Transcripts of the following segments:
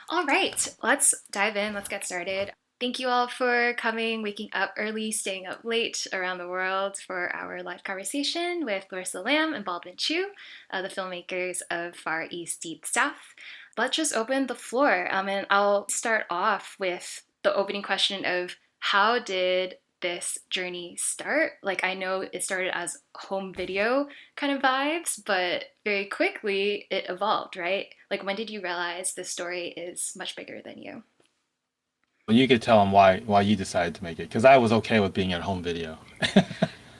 All right, let's dive in. Let's get started. Thank you all for coming, waking up early, staying up late around the world for our live conversation with Larissa Lam and Baldwin Chiu, the filmmakers of Far East Deep South. Let's just open the floor, and I'll start off with the opening question of how did this journey start? Like, I know it started as home video kind of vibes, but very quickly it evolved, right? Like, when did you realize this story is much bigger than you? Well, you could tell them why you decided to make it, because I was okay with being at home video.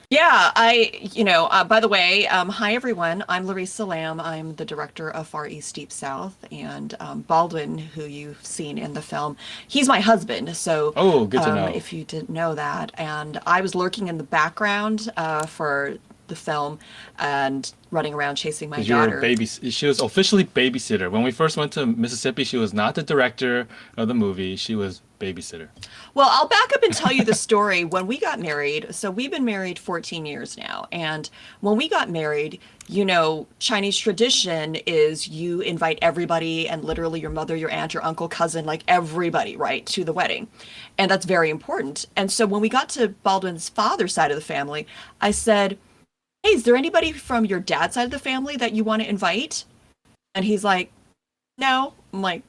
Yeah, by the way, hi everyone. I'm Larissa Lam. I'm the director of Far East Deep South, and Baldwin, who you've seen in the film, he's my husband. So, Oh, good to know. if you didn't know that, and I was lurking in the background for the film and running around chasing my Because you were daughter. she was officially babysitter. When we first went to Mississippi, she was not the director of the movie. She was babysitter. Well, I'll back up and tell you the story. When we got married, so we've been married 14 years now. And when we got married, Chinese tradition is you invite everybody and literally your mother, your aunt, your uncle, cousin, like everybody, right, to the wedding. And that's very important. And so when we got to Baldwin's father's side of the family, I said, "Hey, is there anybody from your dad's side of the family that you want to invite?" And he's like, "No." I'm like,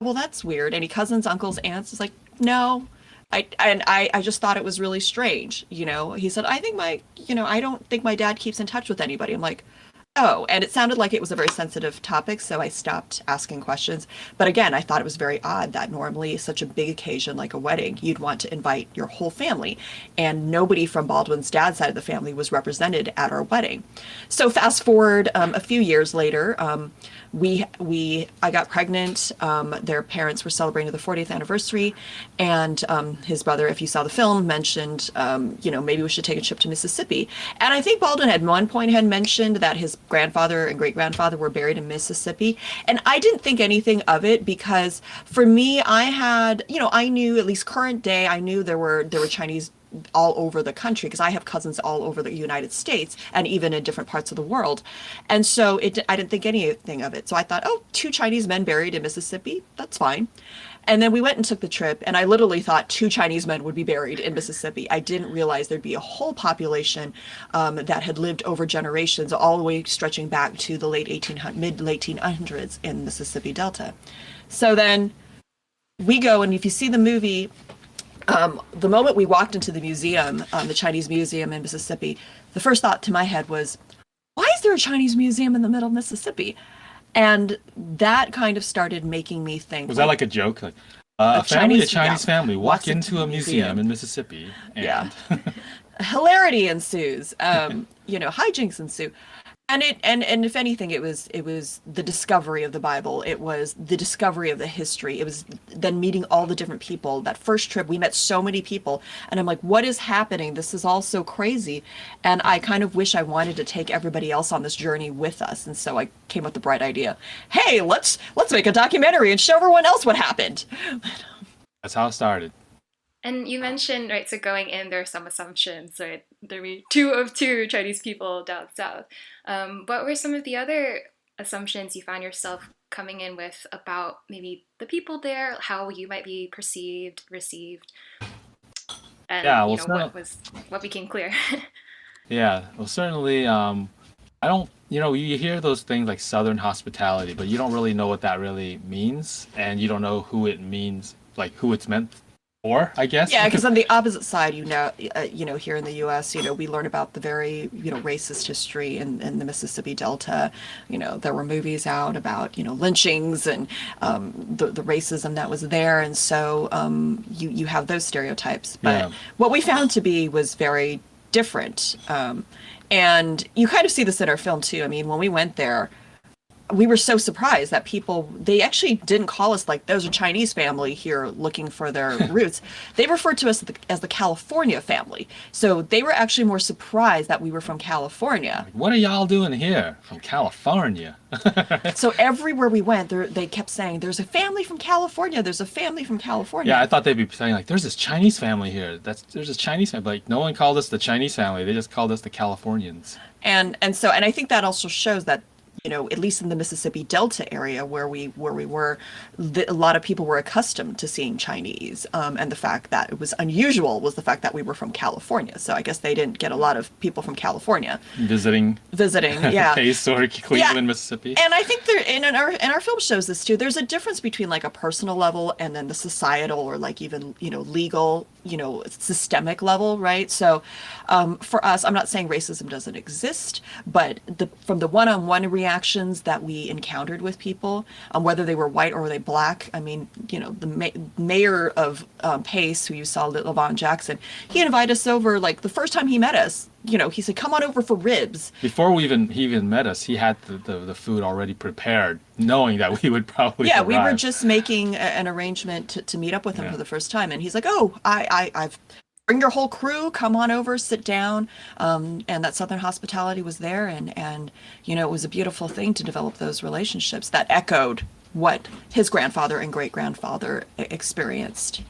"Well, that's weird. Any cousins, uncles, aunts?" It's like, "No." I just thought it was really strange. He said, I don't think my dad keeps in touch with anybody. I'm like, oh, and it sounded like it was a very sensitive topic, so I stopped asking questions. But again, I thought it was very odd that normally such a big occasion like a wedding, you'd want to invite your whole family, and nobody from Baldwin's dad's side of the family was represented at our wedding. So fast forward a few years later, I got pregnant. Their parents were celebrating the 40th anniversary, and his brother, if you saw the film, mentioned, maybe we should take a trip to Mississippi. And I think Baldwin at one point had mentioned that his grandfather and great grandfather were buried in Mississippi, and I didn't think anything of it because for me, I knew at least current day, I knew there were Chinese all over the country because I have cousins all over the United States and even in different parts of the world. And so I didn't think anything of it. So I thought, oh, two Chinese men buried in Mississippi, that's fine. And then we went and took the trip, and I literally thought two Chinese men would be buried in Mississippi. I didn't realize there'd be a whole population that had lived over generations, all the way stretching back to the mid-late 1800s in Mississippi Delta. So then we go, and if you see the movie, the moment we walked into the museum, the Chinese museum in Mississippi, the first thought to my head was, why is there a Chinese museum in the middle of Mississippi? And that kind of started making me think, Was that like a joke? Like a Yeah, Chinese family walk walks into into the a museum museum. in Mississippi, Yeah. and Hilarity ensues. Hijinks ensue. And if anything, it was the discovery of the Bible. It was the discovery of the history. It was then meeting all the different people. That first trip, we met so many people, and I'm like, what is happening? This is all so crazy. And I kind of wish I wanted to take everybody else on this journey with us. And so I came up with the bright idea. Hey, let's make a documentary and show everyone else what happened. that's how it started. And you mentioned, right, so going in, there are some assumptions, right? There were two of two Chinese people down south. What were some of the other assumptions you found yourself coming in with about maybe the people there, how you might be perceived, received, and Yeah, well, what became clear? certainly. I don't, you hear those things like Southern hospitality, but you don't really know what that really means, and you don't know who it means, like who it's meant for, I guess. Yeah, because on the opposite side, here in the U.S., we learn about the very, racist history in the Mississippi Delta. There were movies out about, lynchings and the racism that was there, and so you have those stereotypes. But Yeah. what we found to be was very different, and you kind of see this in our film too. I mean, when we went there, we were so surprised that they actually didn't call us like those are Chinese family here looking for their roots. They referred to us as the California family. So they were actually more surprised that we were from California. What are y'all doing here from California? So everywhere we went, they kept saying, there's a family from California. There's a family from Yeah, I California. thought they'd be saying like, "There's this Chinese family here. There's this Chinese family." Like, no one called us the Chinese family. They just called us the Californians. And I think that also shows that at least in the Mississippi Delta area where we were, a lot of people were accustomed to seeing Chinese. And the fact that it was unusual was the fact that we were from California. So I guess they didn't get a lot of people from California visiting, yeah. Pace or Cleveland, Mississippi. And I think there, and our film shows this too. There's a difference between like a personal level and then the societal or like even legal, systemic level, right? So for us, I'm not saying racism doesn't exist, but from the one-on-one reactions that we encountered with people, whether they were white or were they black, I mean, the mayor of Pace, who you saw, LaVon Jackson, he invited us over. Like the first time he met us, he said, "Come on over for ribs." Before he even met us, he had the food already prepared, knowing that we would probably arrive. We were just making an arrangement to meet up with him for the first time, and he's like, "Oh, I've bring your whole crew, come on over, sit down," and that Southern hospitality was there, and it was a beautiful thing to develop those relationships that echoed what his grandfather and great grandfather experienced.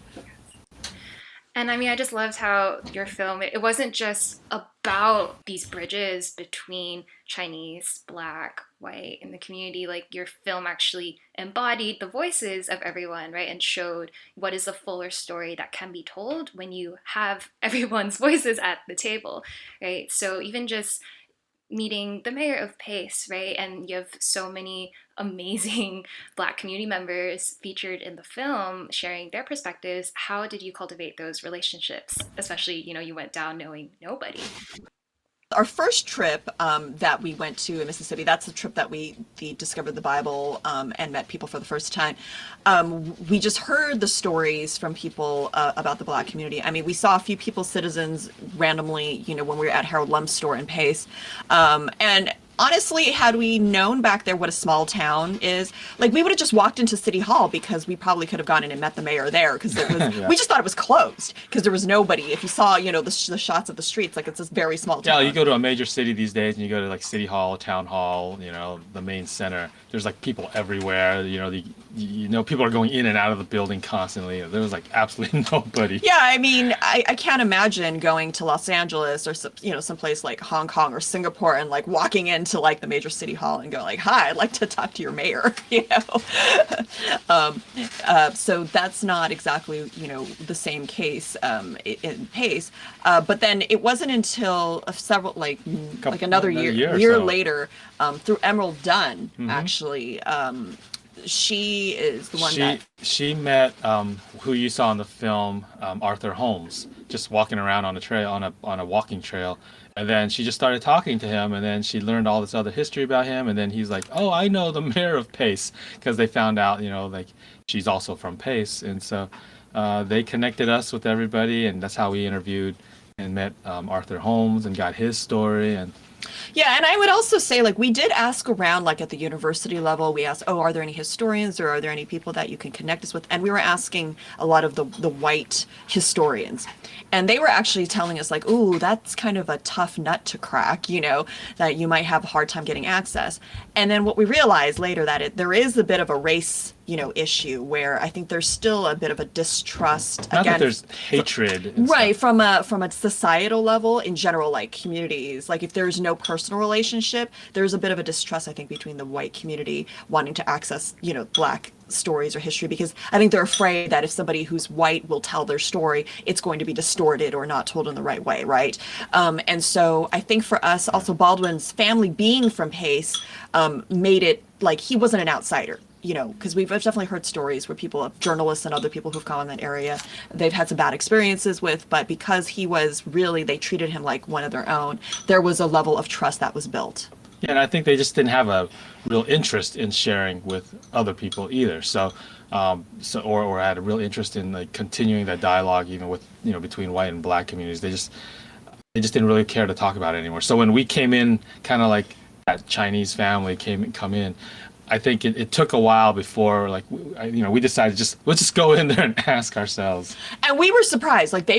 And I mean, I just loved how your film, it wasn't just about these bridges between Chinese, Black, white in the community. Like your film actually embodied the voices of everyone, right? And showed what is a fuller story that can be told when you have everyone's voices at the table, right? So even just meeting the mayor of Pace, right? And you have so many amazing Black community members featured in the film sharing their perspectives. How did you cultivate those relationships? Especially, you went down knowing nobody. Our first trip that we went to in Mississippi, that's the trip that we discovered the Bible and met people for the first time. We just heard the stories from people about the Black community. I mean, we saw a few people, citizens, randomly, when we were at Harold Lum's store in Pace. And honestly, had we known back there what a small town is, like we would have just walked into City Hall because we probably could have gone in and met the mayor there because it was. We just thought it was closed because there was nobody. If you saw, the shots of the streets, like it's this very small town. Yeah, you go to a major city these days and you go to like City Hall, Town Hall, the main center. There's like people everywhere. People are going in and out of the building constantly. There was like absolutely nobody. Yeah, I mean, I can't imagine going to Los Angeles or someplace like Hong Kong or Singapore and like walking into like the major city hall and go like, "Hi, I'd like to talk to your mayor," So that's not exactly the same case in Pace. But then it wasn't until several another year later through Emerald Dunn actually. She is the one she met who you saw in the film, Arthur Holmes, just walking around on a trail on a walking trail, and then she just started talking to him, and then she learned all this other history about him, and then he's like, "Oh, I know the mayor of Pace," because they found out like she's also from Pace, and so they connected us with everybody, and that's how we interviewed and met Arthur Holmes and got his story. Yeah, and I would also say, like, we did ask around, like, at the university level. We asked, are there any historians or are there any people that you can connect us with? And we were asking a lot of the white historians. And they were actually telling us, like, ooh, that's kind of a tough nut to crack, that you might have a hard time getting access. And then what we realized later that there is a bit of a race issue where I think there's still a bit of a distrust. Not that there's hatred. Right, from a societal level in general, like communities, like if there's no personal relationship, there's a bit of a distrust, I think, between the white community wanting to access, Black stories or history, because I think they're afraid that if somebody who's white will tell their story, it's going to be distorted or not told in the right way, right? And so I think for us, also Baldwin's family being from Pace made it like he wasn't an outsider. Because we've definitely heard stories where journalists and other people who've come in that area, they've had some bad experiences with, but because he was they treated him like one of their own, there was a level of trust that was built. Yeah, and I think they just didn't have a real interest in sharing with other people either. So or had a real interest in like continuing that dialogue even with, between white and Black communities. They just didn't really care to talk about it anymore. So when we came in, kind of like that Chinese family come in, I think it took a while before, like, we decided let's just go in there and ask ourselves. And we were surprised. Like they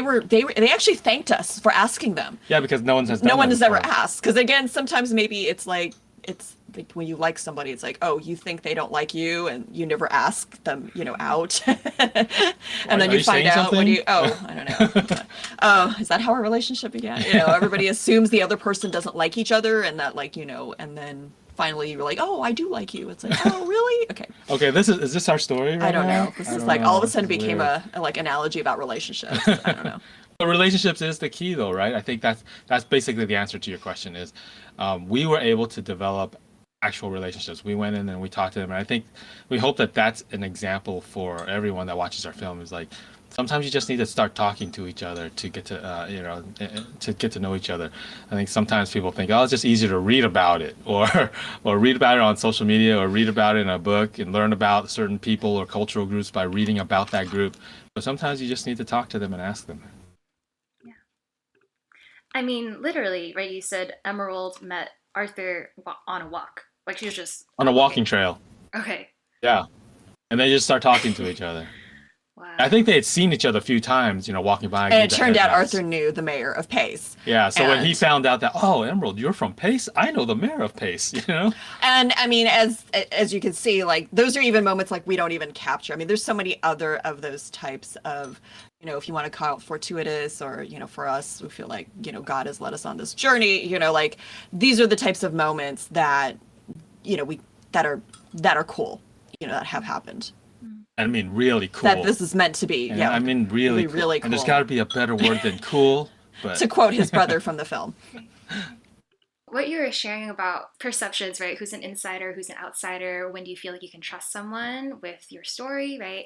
actually thanked us for asking them. Yeah, because no one has ever asked. Because again, sometimes maybe it's like when you like somebody, it's like, oh, you think they don't like you, and you never ask them, out, and then you find out when I don't know. Oh, is that how our relationship began? Everybody assumes the other person doesn't like each other, and that and then. finally you're like, oh, I do like you. It's like, oh, really? Okay. Okay, is this our story right I don't now? know. This I is don't like know. all of a This sudden is became weird. a like analogy about relationships. I don't know. But relationships is the key, though, right? I think that's basically the answer to your question. Is we were able to develop actual relationships. We went in and we talked to them, and I think we hope that that's an example for everyone that watches our film. Is like sometimes you just need to start talking to each other to get to to get to know each other. I think sometimes people think, oh, it's just easier to read about it, or or read about it on social media, or read about it in a book and learn about certain people or cultural groups by reading about that group. But sometimes you just need to talk to them and ask them. Yeah. I mean, literally, right? You said Emerald met Arthur on a walk. Like she was just On a walking. walking trail. Okay. Yeah. And they just start talking to each other. Wow. I think they had seen each other a few times, walking by. And it turned out headlights. Arthur knew the mayor of Pace. Yeah, so when he And- found out that, oh, Emerald, you're from Pace, I know the mayor of Pace, And I mean, as you can see, like those are even moments like we don't even capture. I mean, there's so many other of those types of, if you want to call it fortuitous, or for us, we feel like God has led us on this journey. Like these are the types of moments that that are cool. That have happened. I mean, really cool. That this is meant to be. And Yeah, I mean, really cool. really cool. And there's got to be a better word than cool. But To quote his brother from the film. What you were sharing about perceptions, right? Who's an insider, who's an outsider? When do you feel like you can trust someone with your story, right?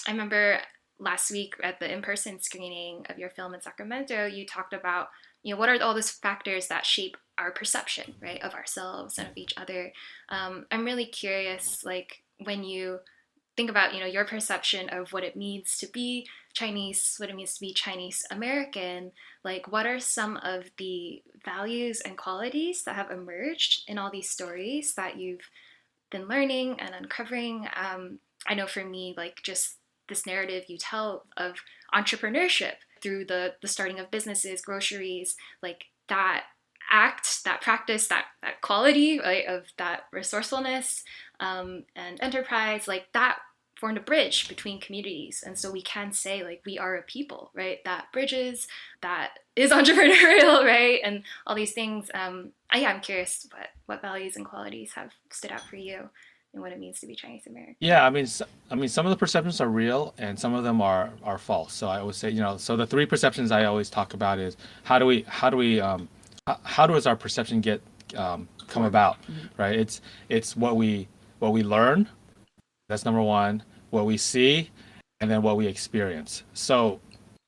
I remember last week at the in-person screening of your film in Sacramento, you talked about, what are all those factors that shape our perception, right, of ourselves and of each other. I'm really curious, like when you think about, your perception of what it means to be Chinese, what it means to be Chinese American, like what are some of the values and qualities that have emerged in all these stories that you've been learning and uncovering? I know for me, like just this narrative you tell of entrepreneurship through the starting of businesses, groceries, like that act, that practice, that quality, right, of that resourcefulness and enterprise, like that formed a bridge between communities. And so we can say like we are a people, right, that bridges, that is entrepreneurial, right, and all these things. I'm curious what values and qualities have stood out for you and what it means to be Chinese American. yeah, I mean, some of the perceptions are real, and some of them are false. So I would say, so the three perceptions I always talk about is how does our perception get come about, right? It's what we learn. That's number one. What we see, and then what we experience. So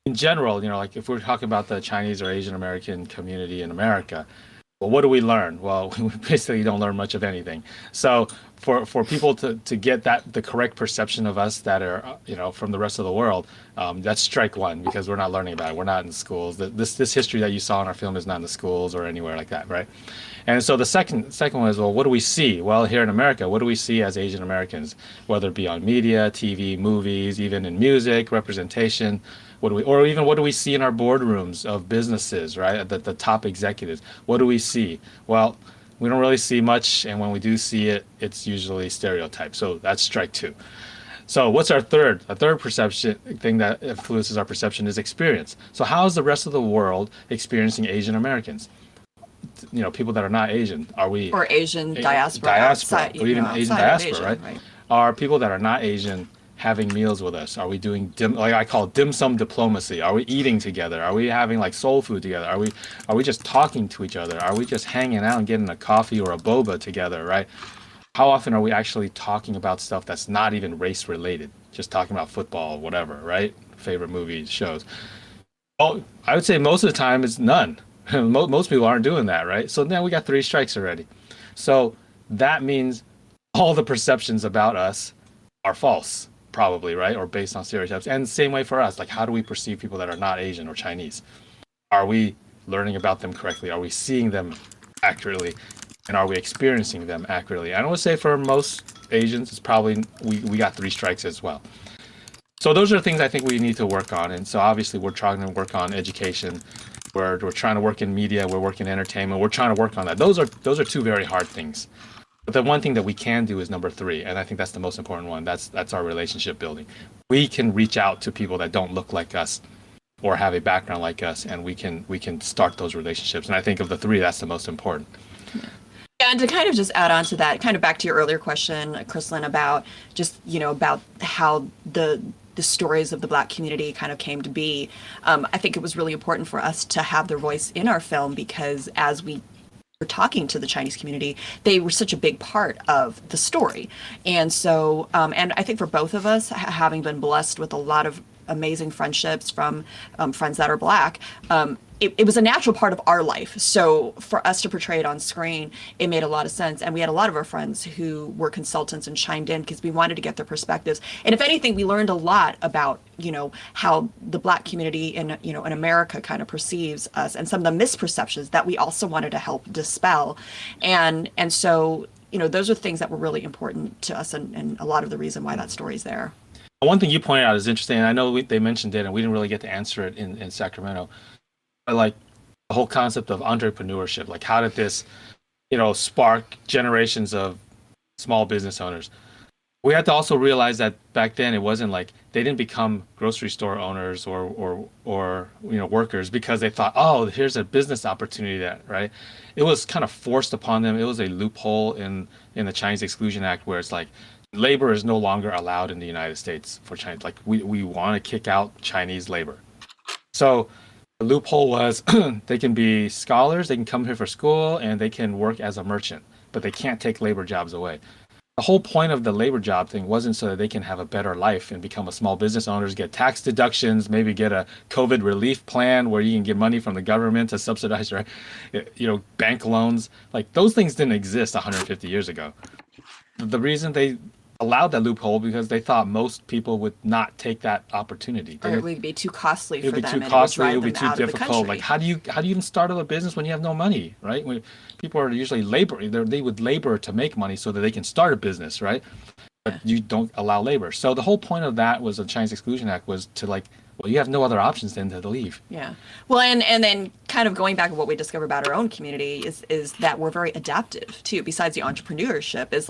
in general, like if we're talking about the Chinese or Asian American community in America, well, what do we learn? Well, we basically don't learn much of anything. So for people to get the correct perception of us that are, from the rest of the world, that's strike one, because we're not learning about it. We're not in schools. This history that you saw in our film is not in the schools or anywhere like that, right? And so the second one is, well, what do we see? Well, here in America, what do we see as Asian Americans, whether it be on media, TV, movies, even in music, representation? What do we see in our boardrooms of businesses, right? The top executives. What do we see? Well, we don't really see much, and when we do see it, it's usually stereotypes. So that's strike two. So what's our third? A third perception thing that influences our perception is experience. So how is the rest of the world experiencing Asian Americans? People that are not Asian. Are we Or Asian diaspora. outside, or even Asian diaspora, Asia, right? Are people that are not Asian having meals with us? Are we doing like I call it dim sum diplomacy? Are we eating together? Are we having like soul food together? Are we just talking to each other? Are we just hanging out and getting a coffee or a boba together, right? How often are we actually talking about stuff that's not even race related? Just talking about football, whatever, right? Favorite movies, shows. Well, I would say most of the time it's none. Most people aren't doing that, right? So now we got 3 strikes already. So that means all the perceptions about us are false, probably, right? Or based on stereotypes. And the same way for us, like how do we perceive people that are not Asian or Chinese? Are we learning about them correctly? Are we seeing them accurately? And are we experiencing them accurately? And I would say for most Asians, it's probably, we got 3 strikes as well. So those are the things I think we need to work on. And so obviously we're trying to work on education. We're trying to work in media. We're working in entertainment. We're trying to work on that. Those are 2 very hard things. But the one thing that we can do is number 3, and I think that's the most important one. That's our relationship building. We can reach out to people that don't look like us or have a background like us, and we can start those relationships. And I think of the 3, that's the most important. And to kind of just add on to that, kind of back to your earlier question, Chrislyn, about just, about how the stories of the Black community kind of came to be. I think it was really important for us to have their voice in our film because as we were talking to the Chinese community, they were such a big part of the story. And so, and I think for both of us, having been blessed with a lot of amazing friendships from friends that are Black, it was a natural part of our life. So for us to portray it on screen, it made a lot of sense. And we had a lot of our friends who were consultants and chimed in because we wanted to get their perspectives. And if anything, we learned a lot about, how the Black community in America kind of perceives us and some of the misperceptions that we also wanted to help dispel. And so, those are things that were really important to us and a lot of the reason why that story's there. One thing you pointed out is interesting. I know they mentioned it and we didn't really get to answer it in Sacramento. Like the whole concept of entrepreneurship, like how did this, spark generations of small business owners? We had to also realize that back then it wasn't like they didn't become grocery store owners or workers because they thought, oh, here's a business opportunity right? It was kind of forced upon them. It was a loophole in the Chinese Exclusion Act where it's like labor is no longer allowed in the United States for China. Like we want to kick out Chinese labor. So the loophole was they can be scholars, they can come here for school, and they can work as a merchant, but they can't take labor jobs away. The whole point of the labor job thing wasn't so that they can have a better life and become a small business owners, get tax deductions, maybe get a COVID relief plan where you can get money from the government to subsidize, right? Bank loans. Like those things didn't exist 150 years ago. The reason they allowed that loophole because they thought most people would not take that opportunity. Or it would be too costly for them. It would be too costly. It would be too difficult. Like how do you even start up a business when you have no money, right? When people are usually they would labor to make money so that they can start a business, right? But you don't allow labor. So the whole point of that was the Chinese Exclusion Act was to well, you have no other options than to leave. Yeah. Well, and then kind of going back to what we discovered about our own community is that we're very adaptive too. Besides the entrepreneurship is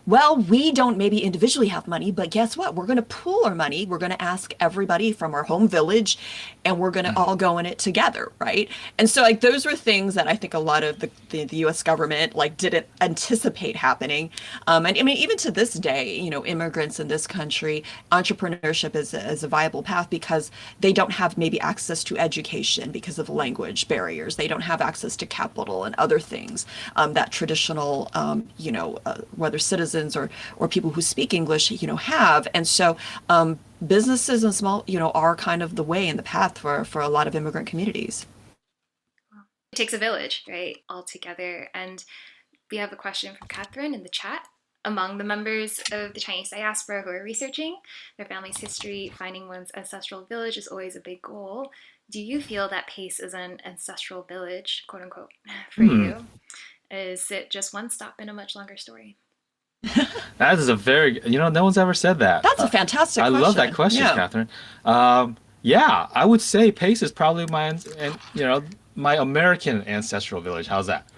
well, we don't maybe individually have money, but guess what? We're going to pool our money. We're going to ask everybody from our home village and we're going to all go in it together. Right. And so those were things that I think a lot of the US government didn't anticipate happening. And I mean, even to this day, immigrants in this country, entrepreneurship is a viable path because they don't have maybe access to education because of language barriers. They don't have access to capital and other things that traditional, whether citizens or people who speak English, have. And so businesses and small, are kind of the way and the path for a lot of immigrant communities. It takes a village, right, all together. And we have a question from Catherine in the chat. Among the members of the Chinese diaspora who are researching their family's history, finding one's ancestral village is always a big goal. Do you feel that Pace is an ancestral village, quote unquote, for you? Is it just one stop in a much longer story? That is a very, no one's ever said that. That's a fantastic question. I love that question, Catherine. Yeah, I would say Pace is probably my American ancestral village. How's that?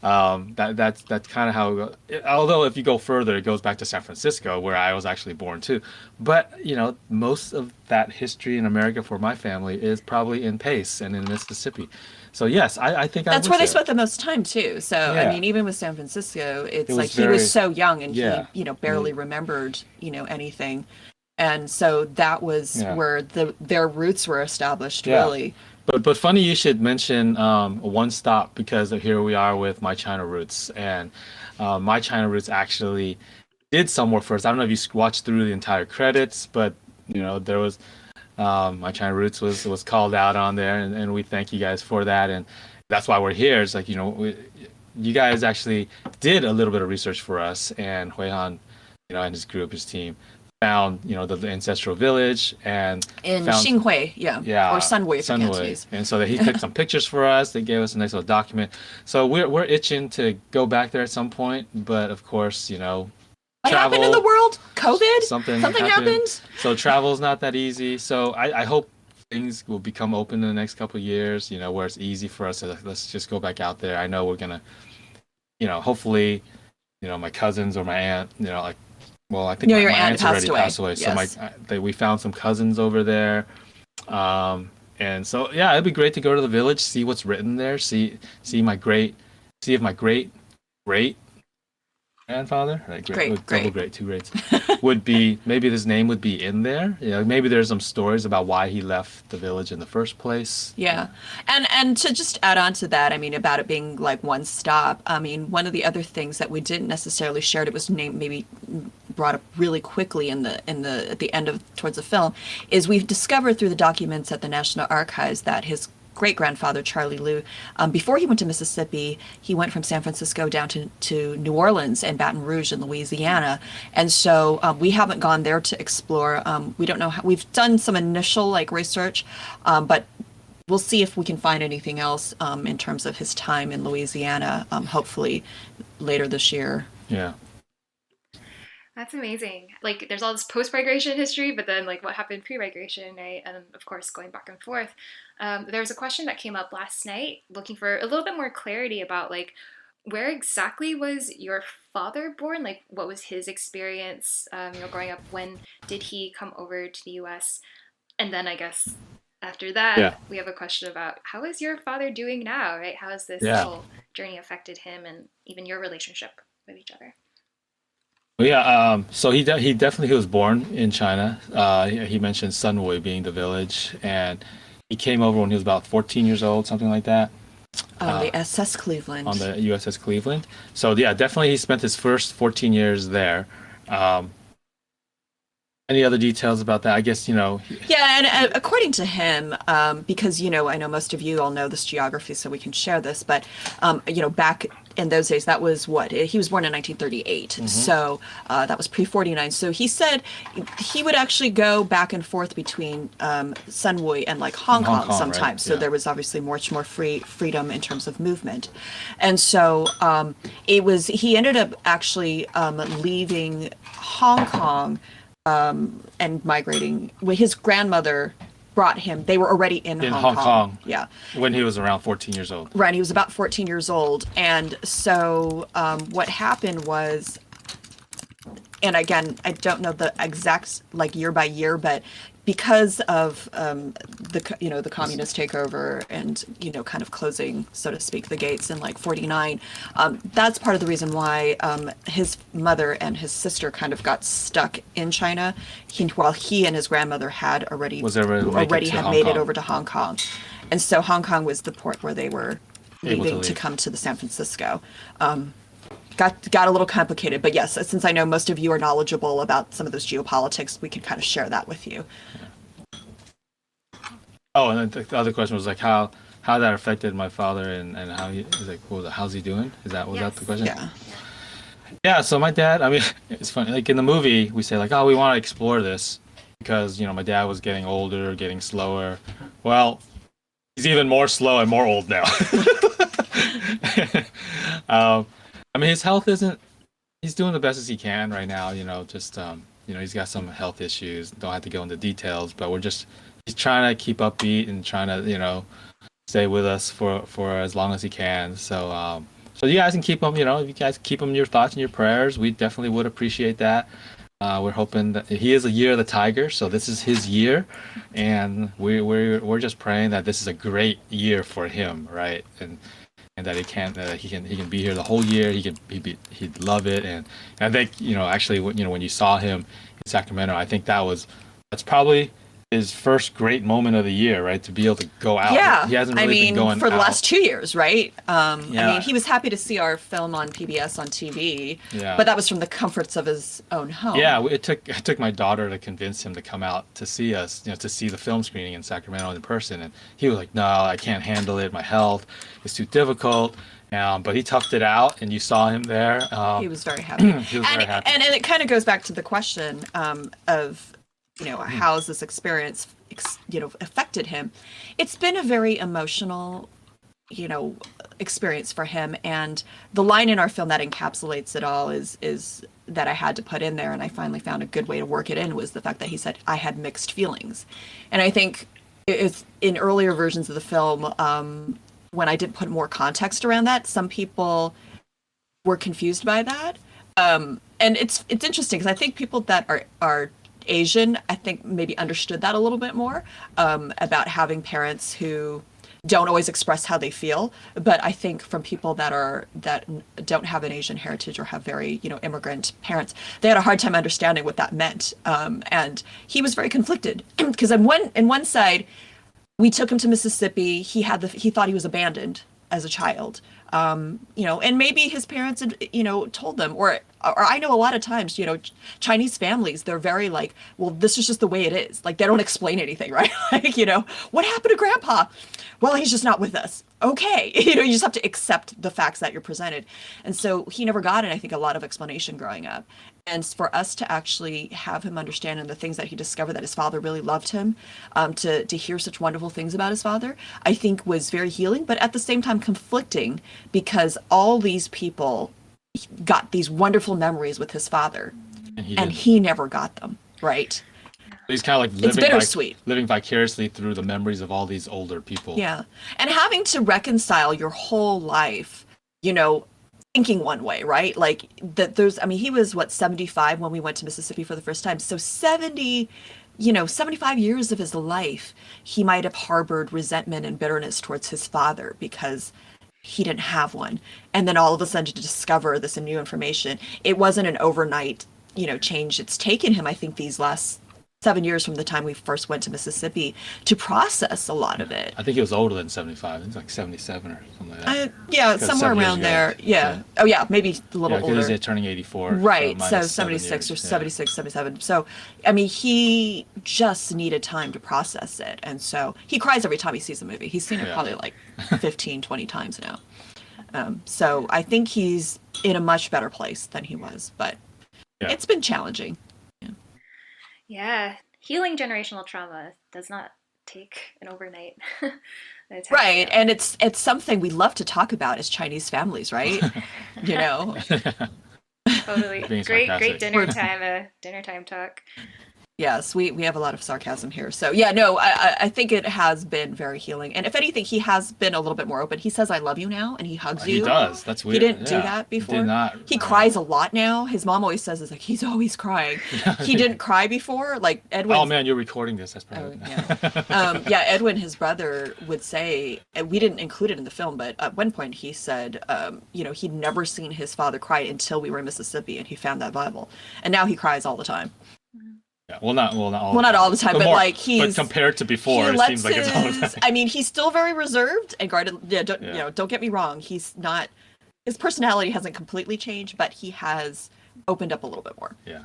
That's kind of how it goes. Although if you go further, it goes back to San Francisco, where I was actually born too. But most of that history in America for my family is probably in Pace and in Mississippi. So yes, I think that's where they spent the most time too. So yeah. I mean, even with San Francisco, it's he was so young and he barely remembered anything, and so that was where their roots were established really. But funny you should mention One Stop because here we are with My China Roots. And My China Roots actually did some work first. I don't know if you watched through the entire credits, but there was My China Roots was called out on there, and we thank you guys for that. And that's why we're here. It's you guys actually did a little bit of research for us, and Hui Han, and his group, his team, found the ancestral village and in Xinhui, or Sunwui, and so that he took some pictures for us. They gave us a nice little document. So we're itching to go back there at some point, but of course, what happened in the world? COVID? Something happened. So travel's not that easy. So I hope things will become open in the next couple of years. Where it's easy for us to let's just go back out there. I know we're gonna, hopefully, my cousins or my aunt, well, I think your my aunt aunt's already passed away. Yes. So we found some cousins over there, and so it'd be great to go to the village, see what's written there, see if my great grandfather, like Great, double great. great, two greats, would be maybe his name would be in there. Maybe there's some stories about why he left the village in the first place. Yeah. And to just add on to that, I mean, about it being like one stop, I mean, one of the other things that we didn't necessarily share, it was named maybe brought up really quickly at the end of towards the film, is we've discovered through the documents at the National Archives that his great grandfather Charlie Liu, before he went to Mississippi, he went from San Francisco down to New Orleans and Baton Rouge in Louisiana, and so we haven't gone there to explore. We don't know how, we've done some initial like research, but we'll see if we can find anything else in terms of his time in Louisiana. Hopefully later this year. Yeah. That's amazing. Like, there's all this post-migration history, but then, like, what happened pre-migration, right? And of course, going back and forth. There was a question that came up last night, looking for a little bit more clarity about, like, where exactly was your father born? Like, what was his experience, growing up? When did he come over to the U.S.? And then, I guess, after that, we have a question about how is your father doing now, right? How has this whole journey affected him and even your relationship with each other? Well, yeah, so he definitely was born in China. He mentioned Sunwui being the village, and he came over when he was about 14 years old, something like that. On the SS Cleveland. On the USS Cleveland. So yeah, definitely he spent his first 14 years there. Any other details about that? I guess, Yeah, and according to him, because, I know most of you all know this geography, so we can share this, but, back in those days, that was he was born in 1938, so that was pre-49. So he said he would actually go back and forth between Sunwui and like Hong Kong sometimes. Right? So there was obviously much more freedom in terms of movement. And so he ended up actually leaving Hong Kong and migrating. His grandmother brought him. They were already in Hong Kong. Yeah. When he was around 14 years old. Right. He was about 14 years old. And so what happened was, and again, I don't know the exact like year by year, but because of the communist takeover and kind of closing, so to speak, the gates in like 49, that's part of the reason why his mother and his sister kind of got stuck in China, while he and his grandmother had already made it over to Hong Kong, and so Hong Kong was the port where they were leaving to come to the San Francisco. Got a little complicated, but yes, since I know most of you are knowledgeable about some of those geopolitics, we can kind of share that with you. Oh, and then the other question was like how that affected my father and how he's like, how's he doing? Was that the question? Yeah. Yeah. So my dad, I mean, it's funny. Like in the movie, we say like, oh, we want to explore this because my dad was getting older, getting slower. Well, he's even more slow and more old now. I mean, his health he's doing the best as he can right now, he's got some health issues. Don't have to go into details, but he's trying to keep upbeat and trying to, stay with us for as long as he can. So you guys can keep him, if you guys keep him in your thoughts and your prayers, we definitely would appreciate that. We're hoping that he is a year of the tiger, so this is his year, and we're just praying that this is a great year for him, right? And that he can be here the whole year. He'd love it, and I think actually when you saw him in Sacramento, I think that's probably his first great moment of the year, right? To be able to go out. Yeah, he hasn't really been going for the out. last 2 years, right? I mean, he was happy to see our film on PBS on TV, but that was from the comforts of his own home. Yeah, it took my daughter to convince him to come out to see us, to see the film screening in Sacramento in person, and he was like, "No, I can't handle it. My health is too difficult." But he toughed it out, and you saw him there. He was very happy. Very happy. And it kind of goes back to the question of, how has this experience, affected him? It's been a very emotional, experience for him. And the line in our film that encapsulates it all is that I had to put in there, and I finally found a good way to work it in, was the fact that he said, I had mixed feelings. And I think it's in earlier versions of the film, when I did put more context around that, some people were confused by that. And it's interesting because I think people that are Asian, I think maybe understood that a little bit more, about having parents who don't always express how they feel. But I think from people that don't have an Asian heritage or have very, immigrant parents, they had a hard time understanding what that meant. And he was very conflicted because in one side, we took him to Mississippi. He thought he was abandoned as a child. And maybe his parents had, told them, or I know a lot of times, Chinese families, they're very like, well, this is just the way it is. Like, they don't explain anything, right? Like, what happened to grandpa? Well, he's just not with us. Okay. You just have to accept the facts that you're presented. And so he never got, I think, a lot of explanation growing up. And for us to actually have him understand and the things that he discovered that his father really loved him, to hear such wonderful things about his father, I think was very healing, but at the same time conflicting, because all these people got these wonderful memories with his father, and he never got them, right? He's kind of like it's bittersweet. Living vicariously through the memories of all these older people. Yeah. And having to reconcile your whole life, thinking one way, right? Like that he was 75 when we went to Mississippi for the first time. So 75 years of his life, he might have harbored resentment and bitterness towards his father because he didn't have one. And then all of a sudden to discover this new information, it wasn't an overnight, change. It's taken him, I think, these last 7 years from the time we first went to Mississippi to process a lot of it. I think he was older than 75. He's like 77 or something like that. Somewhere around there. Yeah. Oh, yeah, maybe a little older. Because he's turning 84. Right, so 76 or 76, 77. So, he just needed time to process it. And so he cries every time he sees a movie. He's seen it probably like 15, 20 times now. So I think he's in a much better place than he was. But it's been challenging. Yeah, healing generational trauma does not take an overnight. Right, and it's something we love to talk about as Chinese families, right? Totally. Great dinner time talk. Yes, we have a lot of sarcasm here. So yeah, no, I think it has been very healing. And if anything, he has been a little bit more open. He says, I love you now, and he hugs you. He does. That's weird. He didn't do that before. He did not. He cries a lot now. His mom always says, it's like, he's always crying. He didn't cry before. Like Edwin. Oh man, you're recording this. That's probably. Edwin, his brother, would say, and we didn't include it in the film, but at one point he said, he'd never seen his father cry until we were in Mississippi, and he found that Bible. And now he cries all the time. Yeah, well, not all. Not all the time, but like But compared to before, it seems like it's all the time. He's still very reserved and guarded. Yeah, don't get me wrong. He's not. His personality hasn't completely changed, but he has opened up a little bit more. Yeah.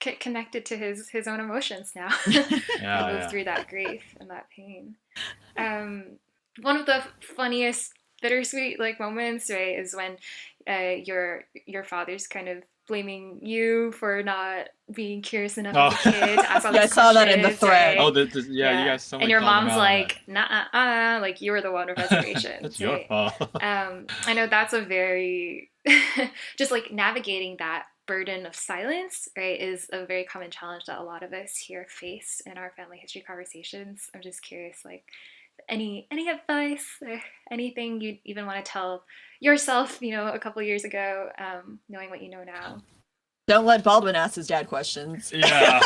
Connected to his own emotions now. He moved through that grief and that pain. One of the funniest bittersweet moments, right, is when your father's kind of blaming you for not being curious enough as a kid to ask all these I saw that in the thread. Right? You guys. And your mom's like, nah, like you were the one with reservations. It's your fault. I know that's a very just navigating that burden of silence, right, is a very common challenge that a lot of us here face in our family history conversations. I'm just curious, any advice or anything you'd even want to tell yourself, a couple years ago, knowing what you know now? Don't let Baldwin ask his dad questions. Yeah.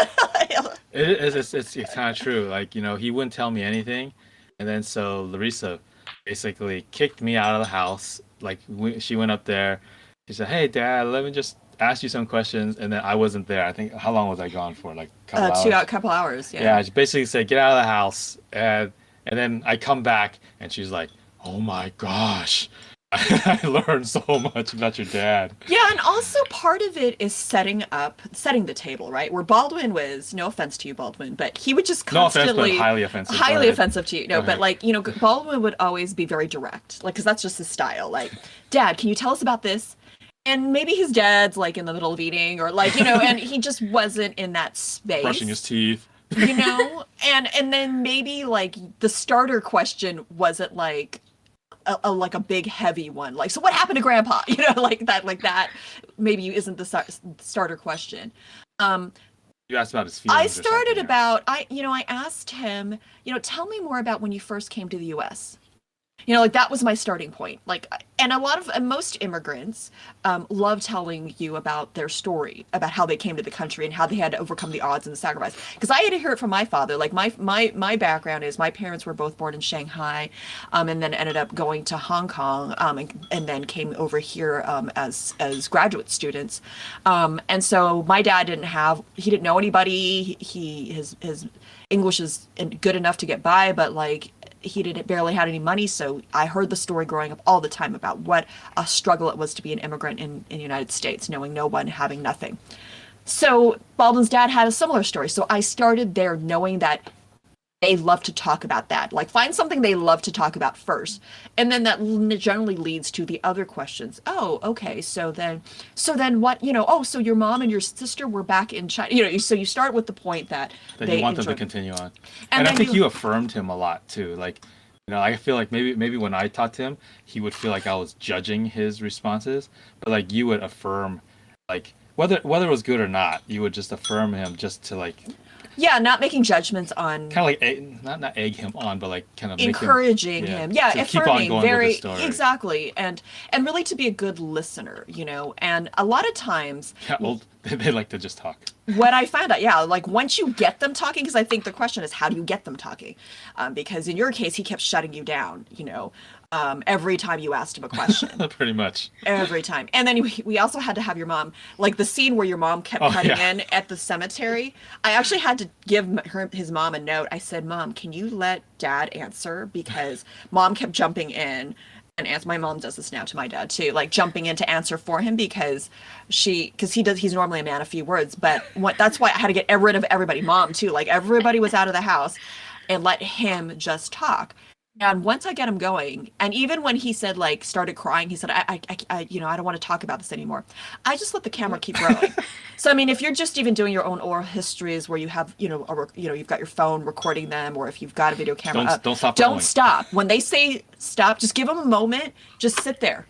It's kind of true. He wouldn't tell me anything. And then so Larissa basically kicked me out of the house. She went up there. She said, hey, Dad, let me just ask you some questions. And then I wasn't there. I think, how long was I gone for? A couple hours. Yeah. Yeah, she basically said, get out of the house. And then I come back and she's like, oh my gosh. I learned so much about your dad. Yeah, and also part of it is setting the table, right? Where Baldwin was, no offense to you, Baldwin, but he would just constantly... No offense, but highly offensive. Highly offensive to you. No, but Baldwin would always be very direct, because that's just his style. Dad, can you tell us about this? And maybe his dad's in the middle of eating, or and he just wasn't in that space. Brushing his teeth. And then maybe the starter question wasn't a big heavy one, so what happened to grandpa, that maybe isn't the starter question. You asked about his feelings. I started I asked him, tell me more about when you first came to the US. You know, like that was my starting point. Like, and a lot of most immigrants love telling you about their story, about how they came to the country and how they had to overcome the odds and the sacrifice. Because I had to hear it from my father. Like my background is my parents were both born in Shanghai, and then ended up going to Hong Kong, and then came over here as graduate students. And so my dad he didn't know anybody. His English is good enough to get by, but like he didn't barely had any money. So I heard the story growing up all the time about what a struggle it was to be an immigrant in the United States, knowing no one, having nothing. So Baldwin's dad had a similar story. So I started there knowing that they love to talk about that. Like find something they love to talk about first. And then that generally leads to the other questions. Oh, okay. So then what, oh, so your mom and your sister were back in China. So you start with the point that you want them to continue on. And I think you affirmed him a lot too. Like, I feel like maybe when I taught him, he would feel like I was judging his responses, but like you would affirm, like whether it was good or not, you would just affirm him just to like. Yeah, not making judgments on. Kind of like not egg him on, but like kind of encouraging him. Yeah, to affirming, keep on going very with the story. Exactly, and really to be a good listener, And a lot of times, they like to just talk. What I found out, yeah, like once you get them talking, because I think the question is how do you get them talking? Because in your case, he kept shutting you down, every time you asked him a question. Pretty much. Every time. And then we also had to have your mom, like the scene where your mom kept cutting in at the cemetery. I actually had to give his mom a note. I said, Mom, can you let Dad answer? Because Mom kept jumping in and answer. My mom does this now to my dad too, like jumping in to answer for him because he's normally a man of few words. But that's why I had to get rid of everybody. Mom too, like everybody was out of the house and let him just talk. And once I get him going, and even when he said, like, started crying, he said, I don't want to talk about this anymore. I just let the camera keep rolling. So, I mean, if you're just even doing your own oral histories where you have, you've got your phone recording them, or if you've got a video camera up, don't stop. Don't stop. When they say stop, just give them a moment. Just sit there,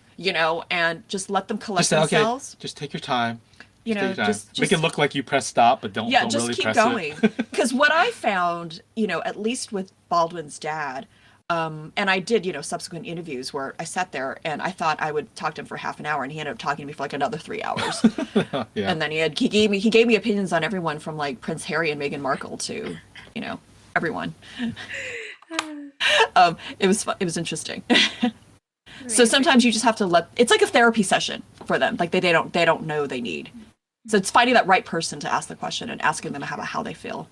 and just let them collect themselves. Okay, just take your time. Just make it look like you press stop, but don't just really keep press going. it. Because what I found, at least with Baldwin's dad. And I did, subsequent interviews where I sat there and I thought I would talk to him for half an hour, and he ended up talking to me for like another 3 hours. Yeah. And then he gave me opinions on everyone from like Prince Harry and Meghan Markle to, everyone. It was interesting. So sometimes you just have to it's like a therapy session for them. Like they don't know they need. So it's finding that right person to ask the question and asking them about how they feel.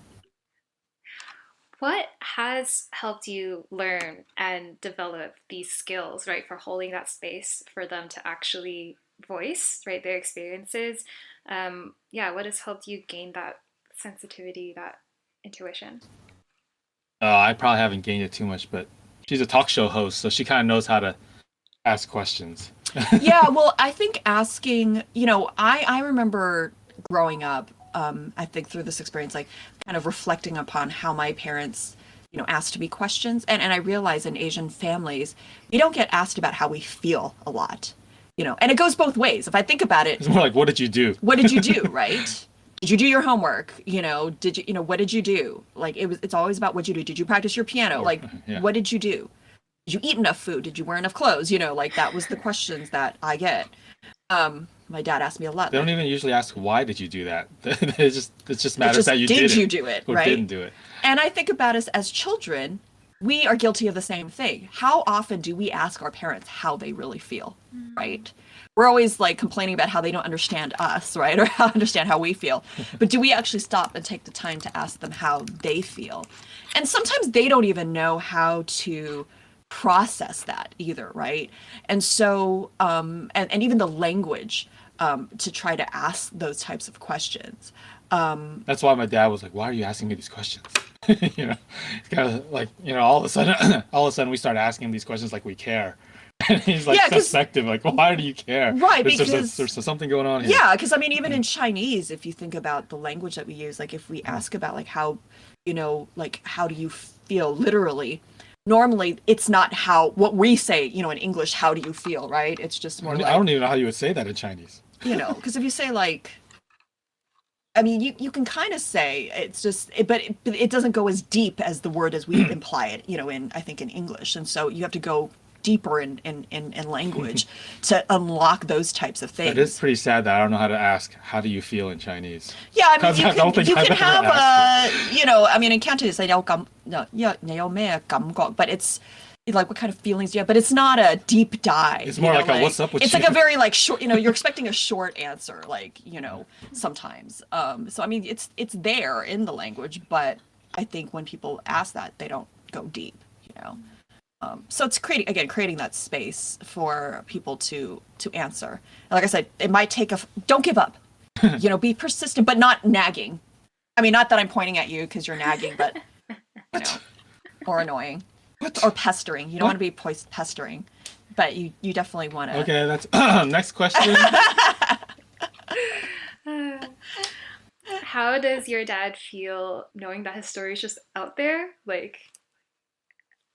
What has helped you learn and develop these skills, right, for holding that space for them to actually voice, right, their experiences? What has helped you gain that sensitivity, that intuition? I probably haven't gained it too much, but she's a talk show host, so she kind of knows how to ask questions. Yeah, well, I think asking, I remember growing up, I think through this experience, like kind of reflecting upon how my parents, asked me questions. And I realize in Asian families, we don't get asked about how we feel a lot, and it goes both ways. If I think about it, it's more like, what did you do? What did you do, right? Did you do your homework? Did you, what did you do? Like it's always about what you do. Did you practice your piano? What did you do? Did you eat enough food? Did you wear enough clothes? Like that was the questions that I get. My dad asked me a lot. They don't even usually ask, why did you do that? It just matters that you did it. Did you do it, or right? Didn't do it. And I think about us as children, we are guilty of the same thing. How often do we ask our parents how they really feel, right? We're always like complaining about how they don't understand us, right? Or understand how we feel. But do we actually stop and take the time to ask them how they feel? And sometimes they don't even know how to process that either, right? And so, and even the language to try to ask those types of questions. That's why my dad was like, why are you asking me these questions? It's kind of like, all of a sudden we start asking him these questions like we care. And he's like suspective, like, why do you care? Right, because there's something going on here. Yeah, because I mean, even in Chinese, if you think about the language that we use, like if we ask about like how, like how do you feel literally, normally it's not what we say, in English, how do you feel, right? It's just more I don't even know how you would say that in Chinese. Because if you say like, I mean, you can kind of say it's just, but it doesn't go as deep as the word as we imply it, I think in English. And so you have to go deeper in language to unlock those types of things. It is pretty sad that I don't know how to ask, how do you feel in Chinese? Yeah, I mean, you can have I mean, in Cantonese, they don't but it's like, what kind of feelings do you have? But it's not a deep dive. It's more like a what's up with you? It's like a very like short, you're expecting a short answer, like, sometimes. So I mean, it's there in the language, but I think when people ask that, they don't go deep, So it's creating that space for people to answer. And like I said, it might take don't give up, be persistent, but not nagging. I mean, not that I'm pointing at you because you're nagging, but, or annoying. Or pestering. You don't want to be pestering, but you definitely want to. Okay, that's next question. How does your dad feel knowing that his story is just out there? Like,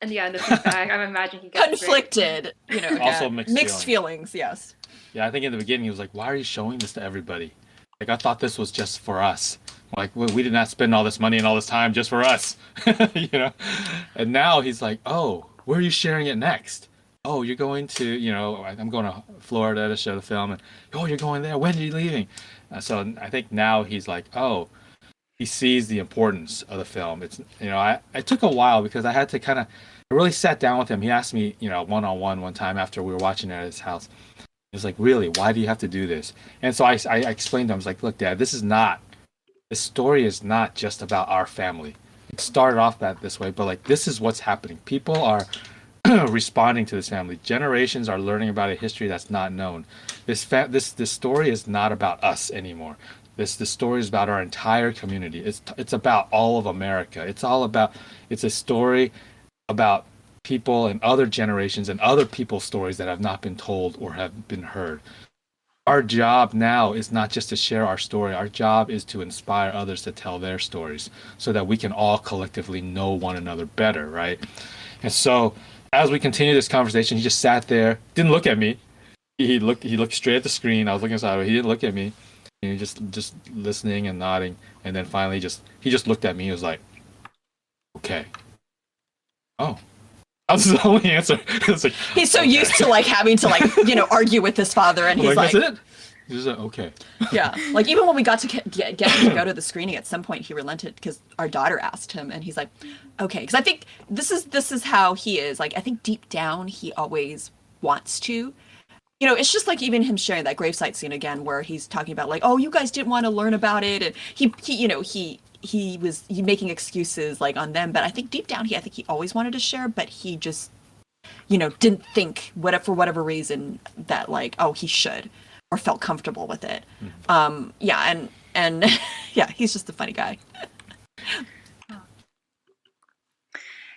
and yeah, the feedback, I'm imagining he gets conflicted. Also mixed feelings. Yes. Yeah, I think in the beginning he was like, "Why are you showing this to everybody? Like, I thought this was just for us. Like, we did not spend all this money and all this time just for us." And now he's like, "Oh, where are you sharing it next? Oh, you're going to, I'm going to Florida to show the film, and oh, you're going there. When are you leaving?" So I think now he's like, oh, he sees the importance of the film. It's, I took a while because I had to I really sat down with him. He asked me, one-on-one one time after we were watching it at his house. He was like, "Really, why do you have to do this?" And so I explained to him, I was like, "Look, Dad, the story is not just about our family. It started off this way, but like, this is what's happening. People are responding to this family. Generations are learning about a history that's not known. This story is not about us anymore. This story is about our entire community. It's about all of America. It's a story about people and other generations and other people's stories that have not been told or have been heard. Our job now is not just to share our story. Our job is to inspire others to tell their stories so that we can all collectively know one another better, right?" And so as we continue this conversation, he just sat there, didn't look at me. He looked straight at the screen. I was looking sideways. He didn't look at me. He just listening and nodding. And then finally he just looked at me. He was like, "Okay. Oh." That was the only answer. Like, he's so used to like having to argue with his father, and he's like, "That's it." He's just like, "Okay." Yeah, like even when we got to get him to go to the screening, at some point he relented because our daughter asked him, and he's like, "Okay," because I think this is how he is. Like, I think deep down he always wants to. It's just like even him sharing that gravesite scene again, where he's talking about like, "Oh, you guys didn't want to learn about it," and he was making excuses like on them, but I think deep down I think he always wanted to share, but he just didn't think for whatever reason that like, oh, he should or felt comfortable with it. Yeah, and yeah, he's just a funny guy.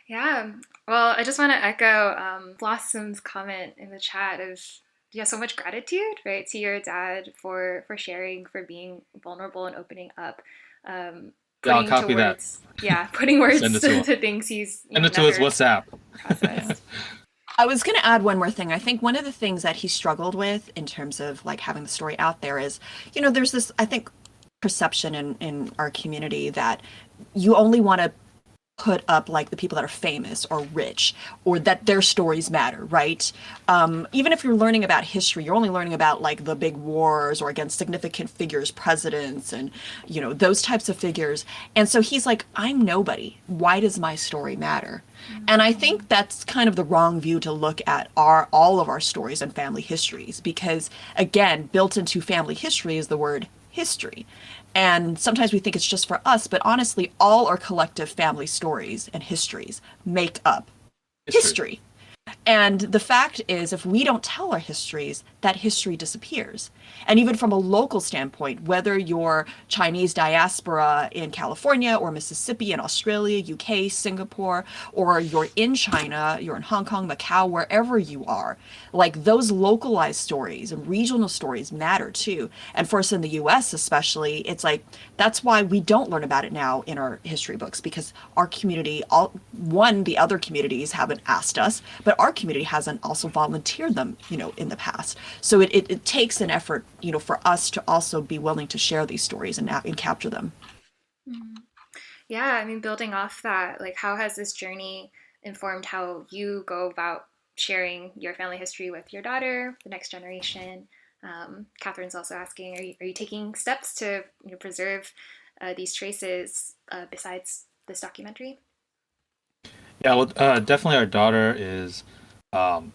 Yeah. Well, I just want to echo Blossom's comment in the chat of so much gratitude, right, to your dad for sharing, for being vulnerable and opening up. I'll copy that. Yeah, putting words to things he's send it to his WhatsApp. Processed. I was going to add one more thing. I think one of the things that he struggled with in terms of like having the story out there is, there's this, I think, perception in our community that you only want to put up like the people that are famous or rich or that their stories matter, right? Even if you're learning about history, you're only learning about like the big wars or against significant figures, presidents, and those types of figures. And so he's like, "I'm nobody. Why does my story matter?" And I think that's kind of the wrong view to look at all of our stories and family histories, because again, built into family history is the word history. And sometimes we think it's just for us, but honestly, all our collective family stories and histories make up history. And the fact is, if we don't tell our histories, that history disappears. And even from a local standpoint, whether you're Chinese diaspora in California or Mississippi and Australia, UK, Singapore, or you're in China, you're in Hong Kong, Macau, wherever you are, like those localized stories and regional stories matter too. And for us in the US especially, it's like, that's why we don't learn about it now in our history books, because our community, the other communities haven't asked us, but our community hasn't also volunteered them, in the past. So it takes an effort, for us to also be willing to share these stories and capture them. Yeah, I mean, building off that, like, how has this journey informed how you go about sharing your family history with your daughter, the next generation. Catherine's also asking, are you taking steps to preserve these traces besides this documentary? Yeah, well, definitely our daughter is, um,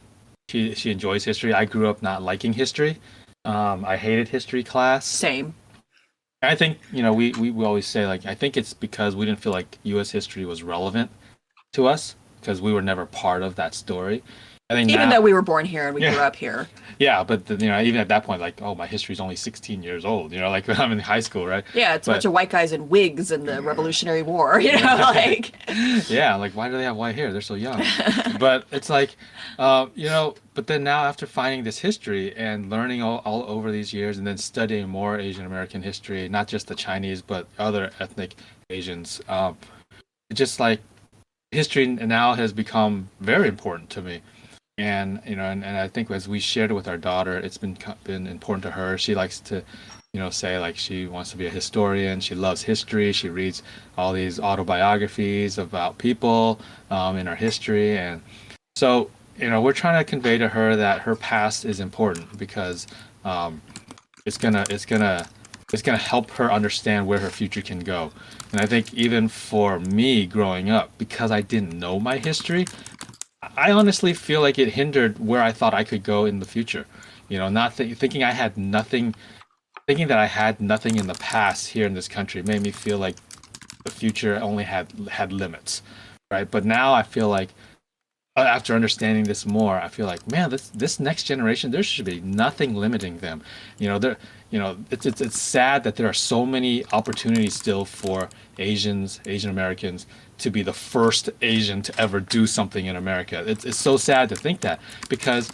she enjoys history. I grew up not liking history. I hated history class. Same. I think, we always say, like, I think it's because we didn't feel like U.S. history was relevant to us because we were never part of that story. I think Even now, though we were born here and we Yeah. grew up here. yeah, but even at that point, like, oh, my history's only 16 years old. Like when I'm in high school, right? Yeah, it's a But bunch of white guys in wigs in the Revolutionary War, like. yeah, like why do they have white hair? They're so young. But it's like, but then now after finding this history and learning all over these years and then studying more Asian American history, not just the Chinese, but other ethnic Asians, it's just like history now has become very important to me. And and I think as we shared it with our daughter, it's been important to her. She likes to say like she wants to be a historian. She loves history. She reads all these autobiographies about people in our history, and so we're trying to convey to her that her past is important because um, it's gonna help her understand where her future can go. And I think even for me growing up, because I didn't know my history, I honestly feel like it hindered where I thought I could go in the future. Not thinking I had nothing, thinking that I had nothing in the past here in this country made me feel like the future only had limits, right? But now I feel like after understanding this more, I feel like, man, this next generation, there should be nothing limiting them. There, it's sad that there are so many opportunities still for Asian Americans to be the first Asian to ever do something in America. It's so sad to think that because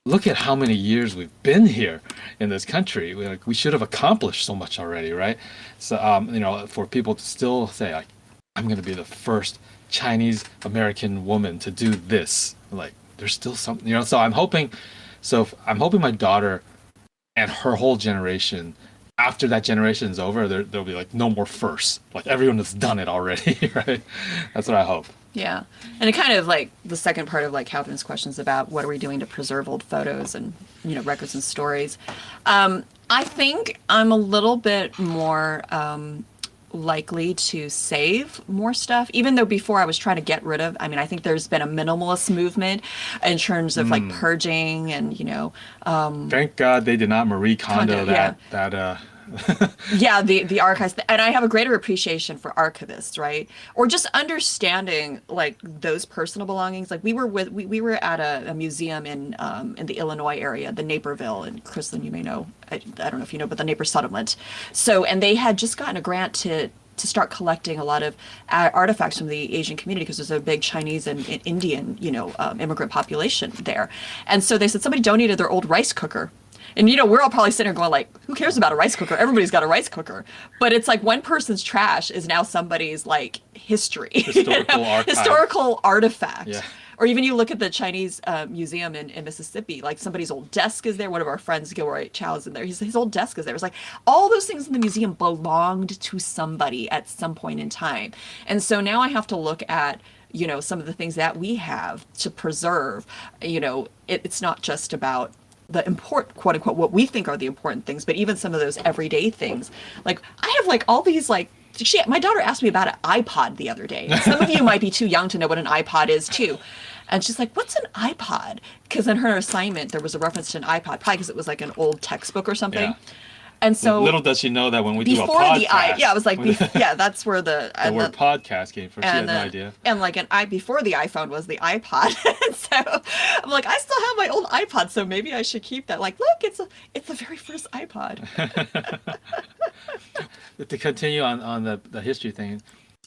look at how many years we've been here in this country. We should have accomplished so much already, right? So, for people to still say like, I'm going to be the first Chinese American woman to do this. Like, there's still something. So I'm hoping my daughter and her whole generation, after that generation is over, there'll be like no more firsts. Like everyone has done it already, right? That's what I hope. Yeah. And it kind of like the second part of like Catherine's questions about what are we doing to preserve old photos and, records and stories. I think I'm a little bit more likely to save more stuff, even though before I was trying to get rid of. I mean, I think there's been a minimalist movement in terms of like purging and, Thank God they did not Marie Kondo yeah. that yeah, the archives, and I have a greater appreciation for archivists, right? Or just understanding like those personal belongings. Like we were at a museum in the Illinois area, the Naperville, and Chrislyn, you may know, I don't know if you know, but the Naper settlement. So, and they had just gotten a grant to start collecting a lot of artifacts from the Asian community because there's a big Chinese and Indian, immigrant population there. And so they said somebody donated their old rice cooker. And, we're all probably sitting there going like, who cares about a rice cooker? Everybody's got a rice cooker. But it's like one person's trash is now somebody's like history. Historical artifact. Yeah. Or even you look at the Chinese museum in Mississippi, like somebody's old desk is there. One of our friends, Gilroy Chow, is in there. His old desk is there. It's like all those things in the museum belonged to somebody at some point in time. And so now I have to look at, some of the things that we have to preserve. It's not just about the important, quote unquote, what we think are the important things, but even some of those everyday things. Like I have like all these like, my daughter asked me about an iPod the other day. Some of you might be too young to know what an iPod is too. And she's like, what's an iPod? Because in her assignment, there was a reference to an iPod, probably because it was like an old textbook or something. Yeah. And so little does she know that when we do a before podcast, I was like, yeah, that's where the word podcast came from. She had no idea. And like before the iPhone was the iPod. And so I'm like, I still have my old iPod, so maybe I should keep that. Like, look, it's the very first iPod. To continue on the history thing,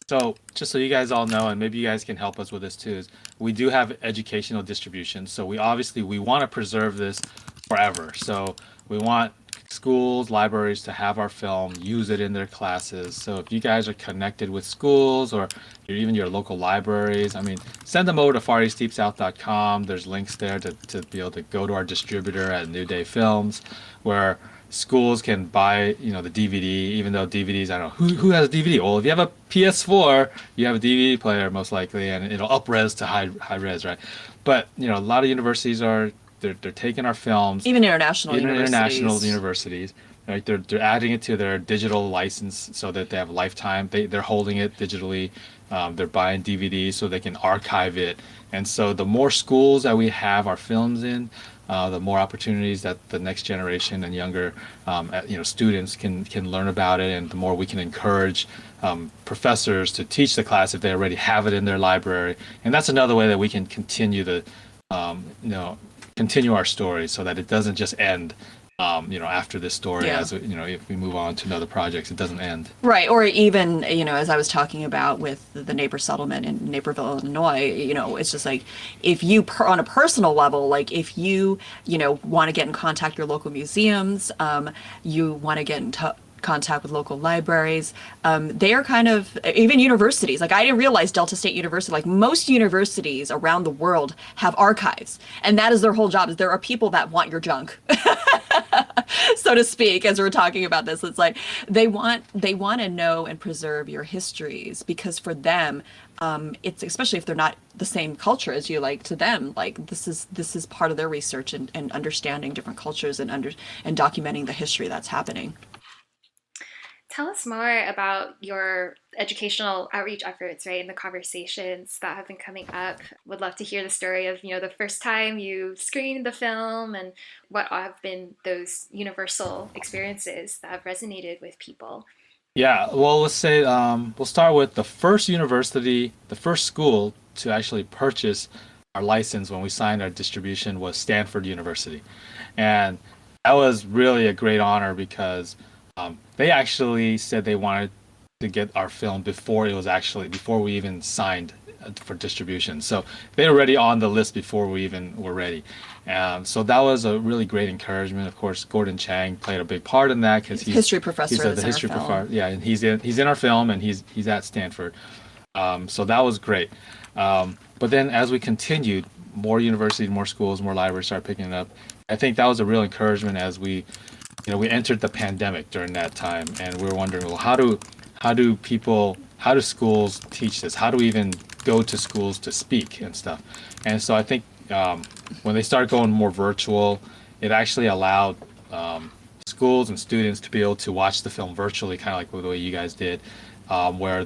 so just so you guys all know, and maybe you guys can help us with this too, is we do have educational distribution. So we want to preserve this forever. So we want schools, libraries to have our film, use it in their classes. So if you guys are connected with schools or even your local libraries, I mean, send them over to fareastdeepsouth.com. There's links there to be able to go to our distributor at New Day Films, where schools can buy, the DVD, even though DVDs, I don't know, who has a DVD? Well, if you have a PS4, you have a DVD player most likely, and it'll up-res to high res, right? But, a lot of universities they're taking our films. Even international universities, right? They're adding it to their digital license so that they have lifetime. They're holding it digitally. They're buying DVDs so they can archive it. And so the more schools that we have our films in, the more opportunities that the next generation and younger, students can learn about it, and the more we can encourage professors to teach the class if they already have it in their library. And that's another way that we can continue continue our story so that it doesn't just end. After this story, as if we move on to another projects, it doesn't end. Right. Or even, as I was talking about with the neighbor settlement in Naperville, Illinois, it's just like, if you, on a personal level, like if you, want to get in contact with your local museums, you want to get in contact with local libraries. They are kind of, even universities, like I didn't realize Delta State University, like most universities around the world have archives, and that is their whole job. Is there are people that want your junk, so to speak, as we're talking about this. It's like they want to know and preserve your histories, because for them, it's, especially if they're not the same culture as you, like to them, like this is part of their research and understanding different cultures and documenting the history that's happening. Tell us more about your educational outreach efforts, right, and the conversations that have been coming up. Would love to hear the story of, the first time you screened the film and what have been those universal experiences that have resonated with people. Yeah, well, let's say we'll start with the first university, the first school to actually purchase our license when we signed our distribution was Stanford University. And that was really a great honor because they actually said they wanted to get our film before we even signed for distribution. So they're already on the list before we even were ready. So that was a really great encouragement. Of course, Gordon Chang played a big part in that because he's history professor. He's the history professor. Yeah, and he's in our film, and he's at Stanford. So that was great. But then as we continued, more universities, more schools, more libraries started picking it up. I think that was a real encouragement as we entered the pandemic during that time, and we were wondering, well, how do schools teach this? How do we even go to schools to speak and stuff? And so I think when they started going more virtual, it actually allowed schools and students to be able to watch the film virtually, kind of like the way you guys did, where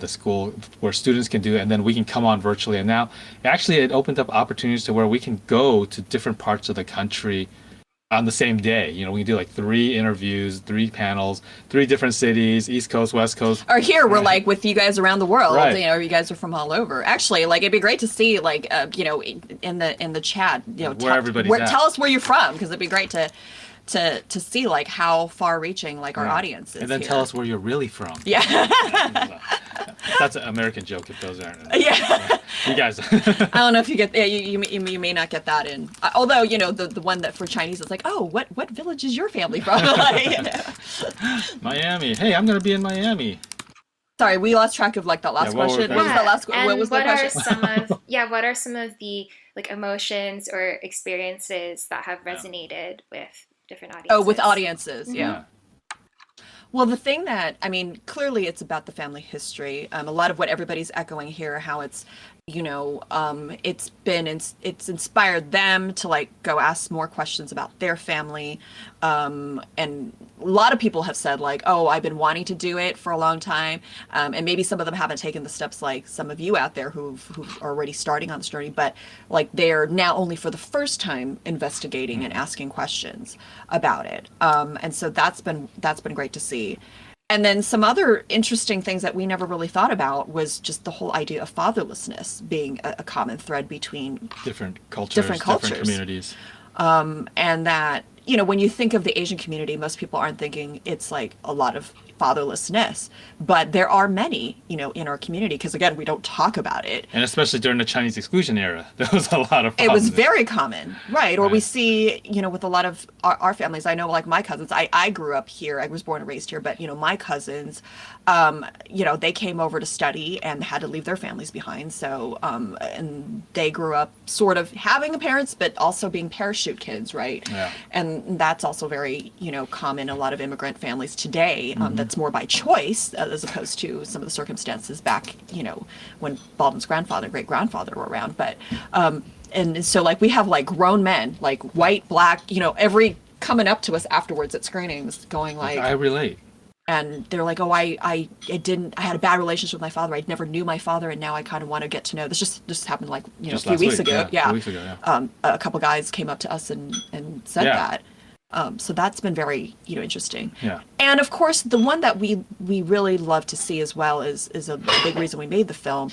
students can do it, and then we can come on virtually. And now, actually, it opened up opportunities to where we can go to different parts of the country on the same day. We can do like 3 interviews, 3 panels, 3 different cities, East Coast, West Coast. Or here we're like with you guys around the world. Right. You guys are from all over. Actually, like it'd be great to see, like in the chat, where everybody's at. Tell us where you're from, because it'd be great to see like how far-reaching like our audience is. And then here. tell us where you're really from. Yeah. That's an American joke if those aren't. Yeah. You guys. I don't know if you get. Yeah, you may not get that in. Although the one that for Chinese is like, oh, what village is your family from? Miami. Hey, I'm gonna be in Miami. Sorry, we lost track of like that last question. What was the last? And what was the question? What are some of the like emotions or experiences that have resonated with different audiences? Oh, with audiences, Mm-hmm. yeah. Well, the thing that, clearly it's about the family history. A lot of what everybody's echoing here, how it's, it's inspired them to like go ask more questions about their family. And a lot of people have said like, oh, I've been wanting to do it for a long time. And maybe some of them haven't taken the steps like some of you out there who are already starting on this journey, but like they're now only for the first time investigating and asking questions about it. And so that's been great to see. And then some other interesting things that we never really thought about was just the whole idea of fatherlessness being a common thread between different cultures, different communities. And that, when you think of the Asian community, most people aren't thinking it's like a lot of fatherlessness, but there are many, in our community, because again, we don't talk about it. And especially during the Chinese exclusion era, there was a lot of it was very common, right? Or we see, with a lot of our families, I know like my cousins, I grew up here, I was born and raised here, but my cousins, they came over to study and had to leave their families behind. So, and they grew up sort of having parents, but also being parachute kids, right? Yeah. And And that's also very, common in a lot of immigrant families today. That's more by choice as opposed to some of the circumstances back, when Baldwin's grandfather and great grandfather were around. But, and so like we have like grown men, like white, black, every coming up to us afterwards at screenings going like, I relate. and they're like, oh, I had a bad relationship with my father. I never knew my father, and now I kind of want to get to know. This just happened like a few weeks ago. Yeah. A few weeks ago, yeah. A couple guys came up to us and said that. So that's been very interesting. Yeah. And of course, the one that we really love to see as well is a big reason we made the film,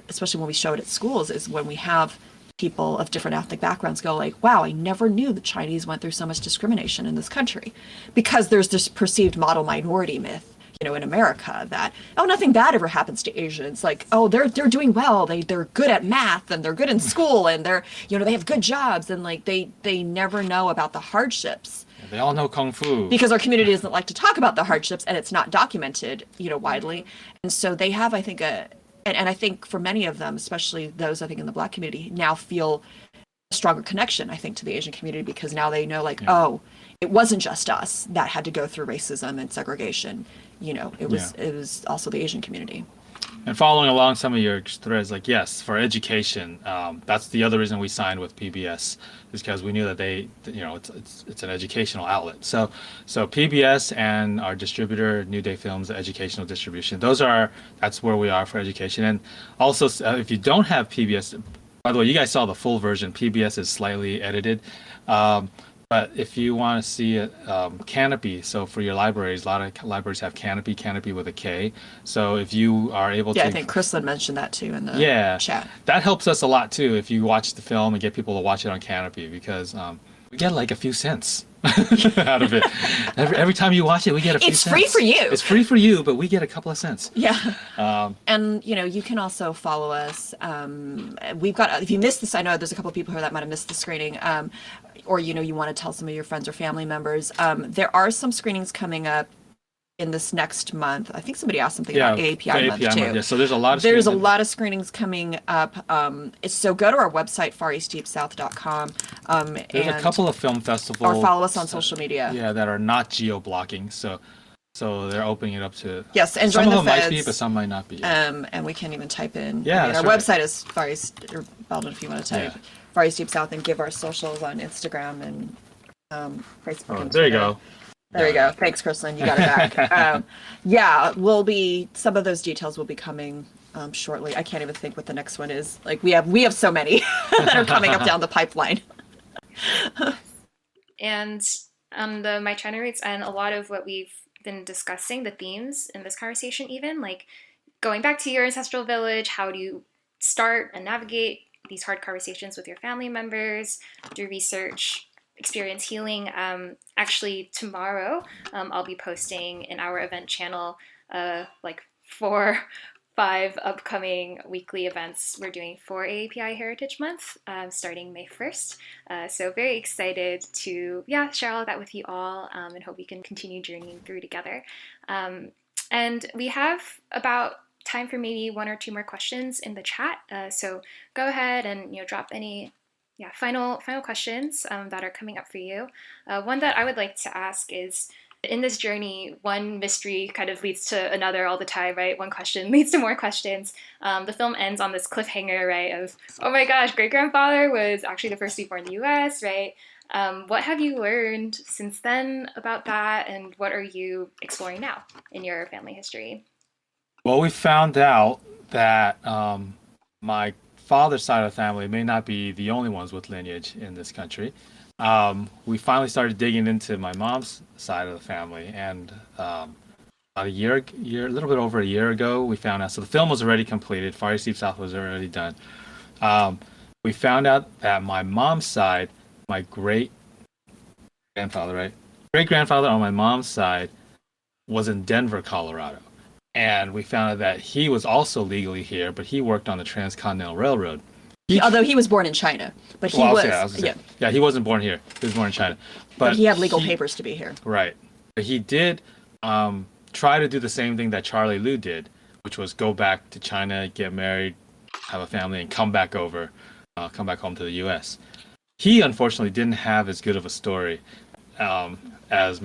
especially when we show it at schools, is when we have people of different ethnic backgrounds go like, wow, I never knew the Chinese went through so much discrimination in this country, because there's this perceived model minority myth, in America that, oh, nothing bad ever happens to Asians. Like, oh, they're doing well. They're good at math and they're good in school and they're, they have good jobs, and like they never know about the hardships. They all know Kung Fu. Because our community doesn't like to talk about the hardships, and it's not documented, widely. And so they have, I think, and I think for many of them, especially those I think in the Black community, now feel a stronger connection, I think, to the Asian community, because now they know like, oh, it wasn't just us that had to go through racism and segregation. It was also the Asian community. And following along some of your threads, like, yes, for education, that's the other reason we signed with PBS, is because we knew that they, it's an educational outlet. So PBS and our distributor, New Day Films, the educational distribution, that's where we are for education. And also, if you don't have PBS, by the way, you guys saw the full version. PBS is slightly edited. But if you want to see it, Canopy, so for your libraries, a lot of libraries have Canopy with a K. So if you are able to... Yeah, I think Chrislyn mentioned that too in the chat. That helps us a lot too if you watch the film and get people to watch it on Canopy, because we get like a few cents out of it. Every time you watch it, we get a few cents. It's free for you. It's free for you, but we get a couple of cents. Yeah. And, you can also follow us. We've got, if you missed this, I know there's a couple of people here that might have missed the screening. Or, you want to tell some of your friends or family members. There are some screenings coming up in this next month. I think somebody asked something about AAPI month too. Yeah, so there's a lot of screenings coming up. So go to our website, fareastdeepsouth.com. There's a couple of film festivals. Or follow us on social media. Yeah, that are not geo-blocking. So they're opening it up to... Yes, and some join of the them feds, might be, but some might not be. And we can even type in... Yeah, our website is Far East, or Baldwin, if you want to type Far East Deep South, and give our socials on Instagram and Facebook. Oh, there you go. There you go. Thanks, Chrislyn. You got it back. Some of those details will be coming shortly. I can't even think what the next one is. Like we have so many that are coming up down the pipeline. And on the My China Roots and a lot of what we've been discussing, the themes in this conversation, even like going back to your ancestral village, how do you start and navigate these hard conversations with your family members, do research, experience healing. Actually, tomorrow I'll be posting in our event channel like 4-5 upcoming weekly events we're doing for AAPI Heritage Month starting May 1st. So very excited to share all of that with you all and hope we can continue journeying through together. And we have about time for maybe 1 or 2 more questions in the chat. So go ahead and drop any final questions that are coming up for you. One that I would like to ask is, in this journey, one mystery kind of leads to another all the time, right? One question leads to more questions. The film ends on this cliffhanger, right? Of, oh my gosh, great-grandfather was actually the first to be born in the US, right? What have you learned since then about that, and what are you exploring now in your family history? Well, we found out that my father's side of the family may not be the only ones with lineage in this country. We finally started digging into my mom's side of the family, and about a little bit over a year ago, we found out. So the film was already completed. Far East Deep South was already done. We found out that my mom's side, my great-grandfather, right? Great-grandfather on my mom's side was in Denver, Colorado. And we found out that he was also legally here, but he worked on the Transcontinental Railroad. Although he was born in China, but he he wasn't born here. He was born in China. But he had legal papers to be here. Right. But he did try to do the same thing that Charlie Liu did, which was go back to China, get married, have a family, and come back home to the U.S. he unfortunately didn't have as good of a story um, as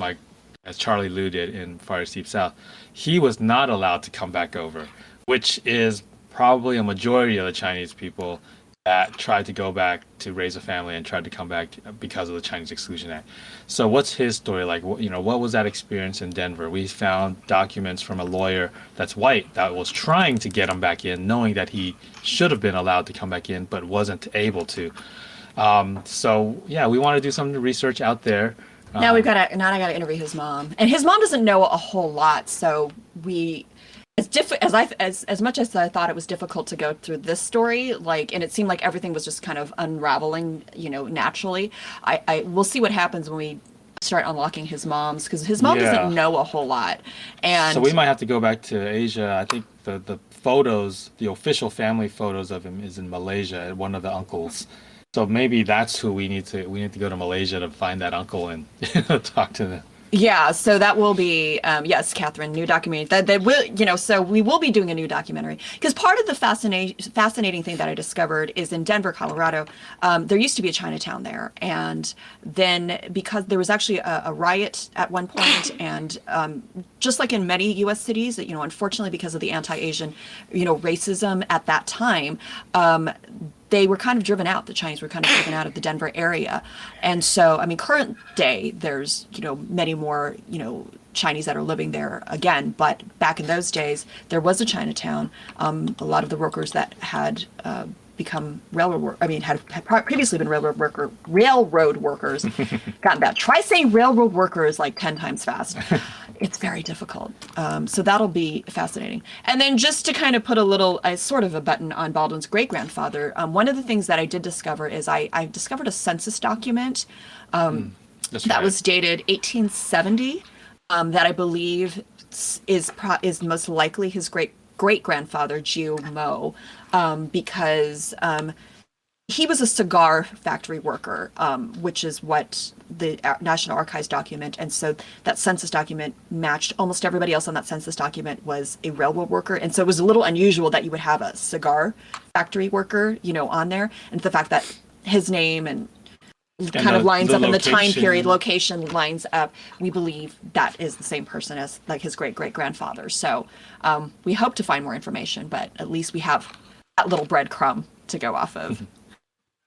as Charlie Liu did in Fire Deep South. He was not allowed to come back over, which is probably a majority of the Chinese people that tried to go back to raise a family and tried to come back because of the Chinese Exclusion Act. So what's his story like? What was that experience in Denver? We found documents from a lawyer that's white that was trying to get him back in, knowing that he should have been allowed to come back in, but wasn't able to. So yeah, we want to do some research out there. Now I gotta interview his mom, and his mom doesn't know a whole lot. So as much as I thought it was difficult to go through this story, and it seemed like everything was just kind of unraveling, naturally. We'll see what happens when we start unlocking his mom's, because his mom doesn't know a whole lot, and so we might have to go back to Asia. I think the photos, the official family photos of him, is in Malaysia at one of the uncles. So maybe that's who we need to go to Malaysia to find that uncle and talk to them. Yeah, so that will be yes, Catherine, new documentary. That will, so we will be doing a new documentary, because part of the fascinating thing that I discovered is in Denver, Colorado. There used to be a Chinatown there, and then because there was actually a riot at one point, and just like in many U.S. cities, unfortunately because of the anti-Asian, racism at that time. They were kind of driven out. The Chinese were kind of driven out of the Denver area. And so, current day, there's, many more, Chinese that are living there again. But back in those days, there was a Chinatown. A lot of the workers that had become had previously been railroad workers. Gotten that. Try saying railroad workers like 10 times fast. It's very difficult. So that'll be fascinating. And then just to kind of put sort of a button on Baldwin's great-grandfather, one of the things that I did discover is I discovered a census document that was dated 1870 that I believe is most likely his great-grandfather, Jiu Mo, because he was a cigar factory worker, which is what the National Archives document. And so that census document matched almost everybody else on that census document was a railroad worker. And so it was a little unusual that you would have a cigar factory worker, on there. And the fact that his name and kind of lines up, and the time period, location lines up, we believe that is the same person as like his great-great-grandfather. So we hope to find more information, but at least we have that little breadcrumb to go off of.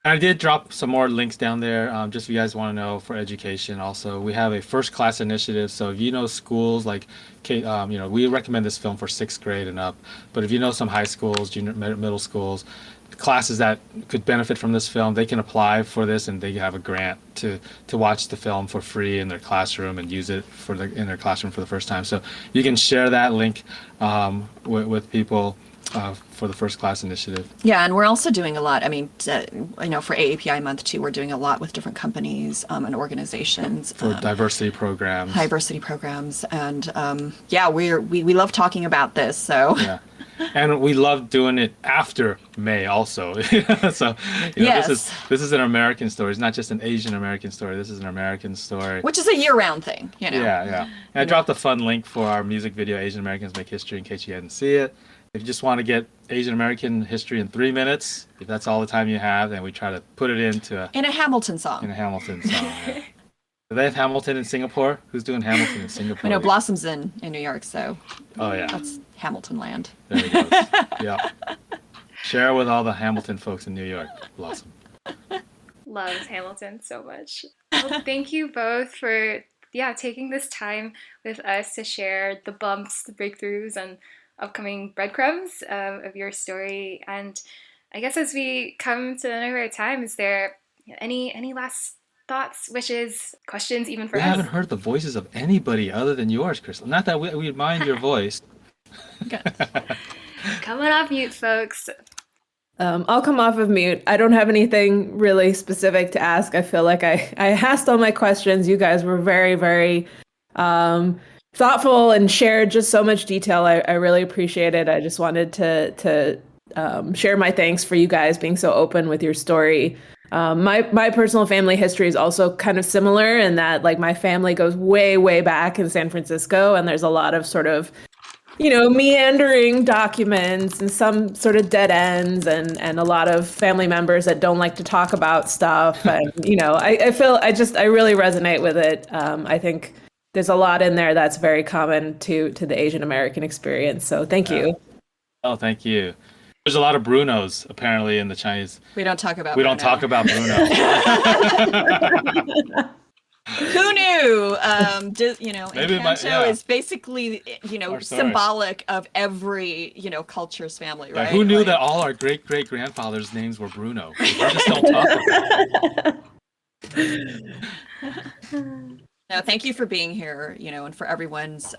I did drop some more links down there, just if you guys want to know, for education. Also, we have a first class initiative. So if you know schools like, we recommend this film for 6th grade and up. But if you know some high schools, junior, middle schools, classes that could benefit from this film, they can apply for this, and they have a grant to watch the film for free in their classroom and use it in their classroom for the first time. So you can share that link with people. For the first class initiative. Yeah, and we're also doing a lot. For AAPI month too, we're doing a lot with different companies and organizations for diversity programs. And we love talking about this. So yeah, and we love doing it after May also. So yes. this is an American story. It's not just an Asian American story. This is an American story, which is a year-round thing. Yeah. And I dropped a fun link for our music video, Asian Americans Make History, in case you hadn't seen it. If you just want to get Asian American history in 3 minutes, if that's all the time you have, then we try to put it in a Hamilton song. Yeah. Do they have Hamilton in Singapore? Who's doing Hamilton in Singapore? I know Blossom's in New York, so oh yeah, that's Hamilton land. There he goes. Yeah. Share with all the Hamilton folks in New York, Blossom. Loves Hamilton so much. Well, thank you both for taking this time with us to share the bumps, the breakthroughs, and upcoming breadcrumbs of your story. And I guess as we come to the end of our time, is there any last thoughts, wishes, questions, even for us? I haven't heard the voices of anybody other than yours, Chrislyn. Not that we mind your voice. Coming off mute, folks. I'll come off of mute. I don't have anything really specific to ask. I feel like I asked all my questions. You guys were very, very thoughtful and shared just so much detail. I really appreciate it. I just wanted to share my thanks for you guys being so open with your story. My personal family history is also kind of similar in that, like, my family goes way, way back in San Francisco, and there's a lot of sort of meandering documents and some sort of dead ends and a lot of family members that don't like to talk about stuff. And, I really resonate with it. I think there's a lot in there that's very common to the Asian American experience. So thank you. Oh, thank you. There's a lot of Brunos apparently in the Chinese. We don't talk about We Bruno. don't talk about Bruno. Who knew? Maybe Encanto is basically, symbolic of every, culture's family, right? Who knew that all our great-great-grandfathers' names were Bruno? We just don't talk about it. No, thank you for being here, and for everyone's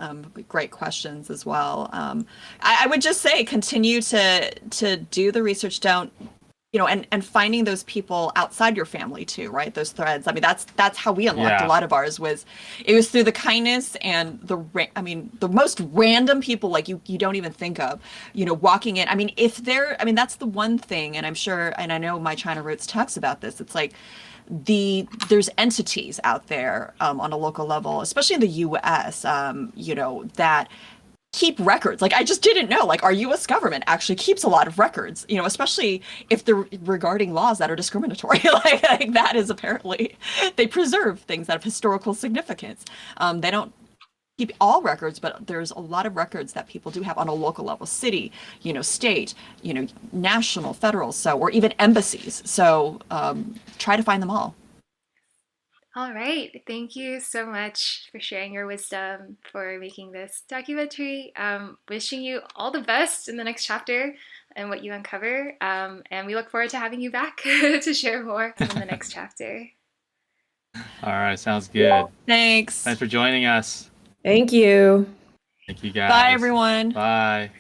great questions as well. I would just say continue to do the research. Don't, and finding those people outside your family too, right? Those threads. I mean, that's how we unlocked a lot of ours. It was through the kindness and the most random people like you don't even think of, walking in. I mean, that's the one thing, and I'm sure, and I know My China Roots talks about this. It's like there's entities out there on a local level, especially in the U.S. That keep records. Like, I just didn't know, like, our U.S. government actually keeps a lot of records, especially if they're regarding laws that are discriminatory. like that is apparently, they preserve things that have historical significance. They don't keep all records, but there's a lot of records that people do have on a local level, city, state, national, federal, or even embassies. So try to find them all. All right. Thank you so much for sharing your wisdom, for making this documentary. Wishing you all the best in the next chapter and what you uncover. And we look forward to having you back to share more in the next chapter. All right. Sounds good. Thanks. Thanks for joining us. Thank you. Thank you, guys. Bye, everyone. Bye.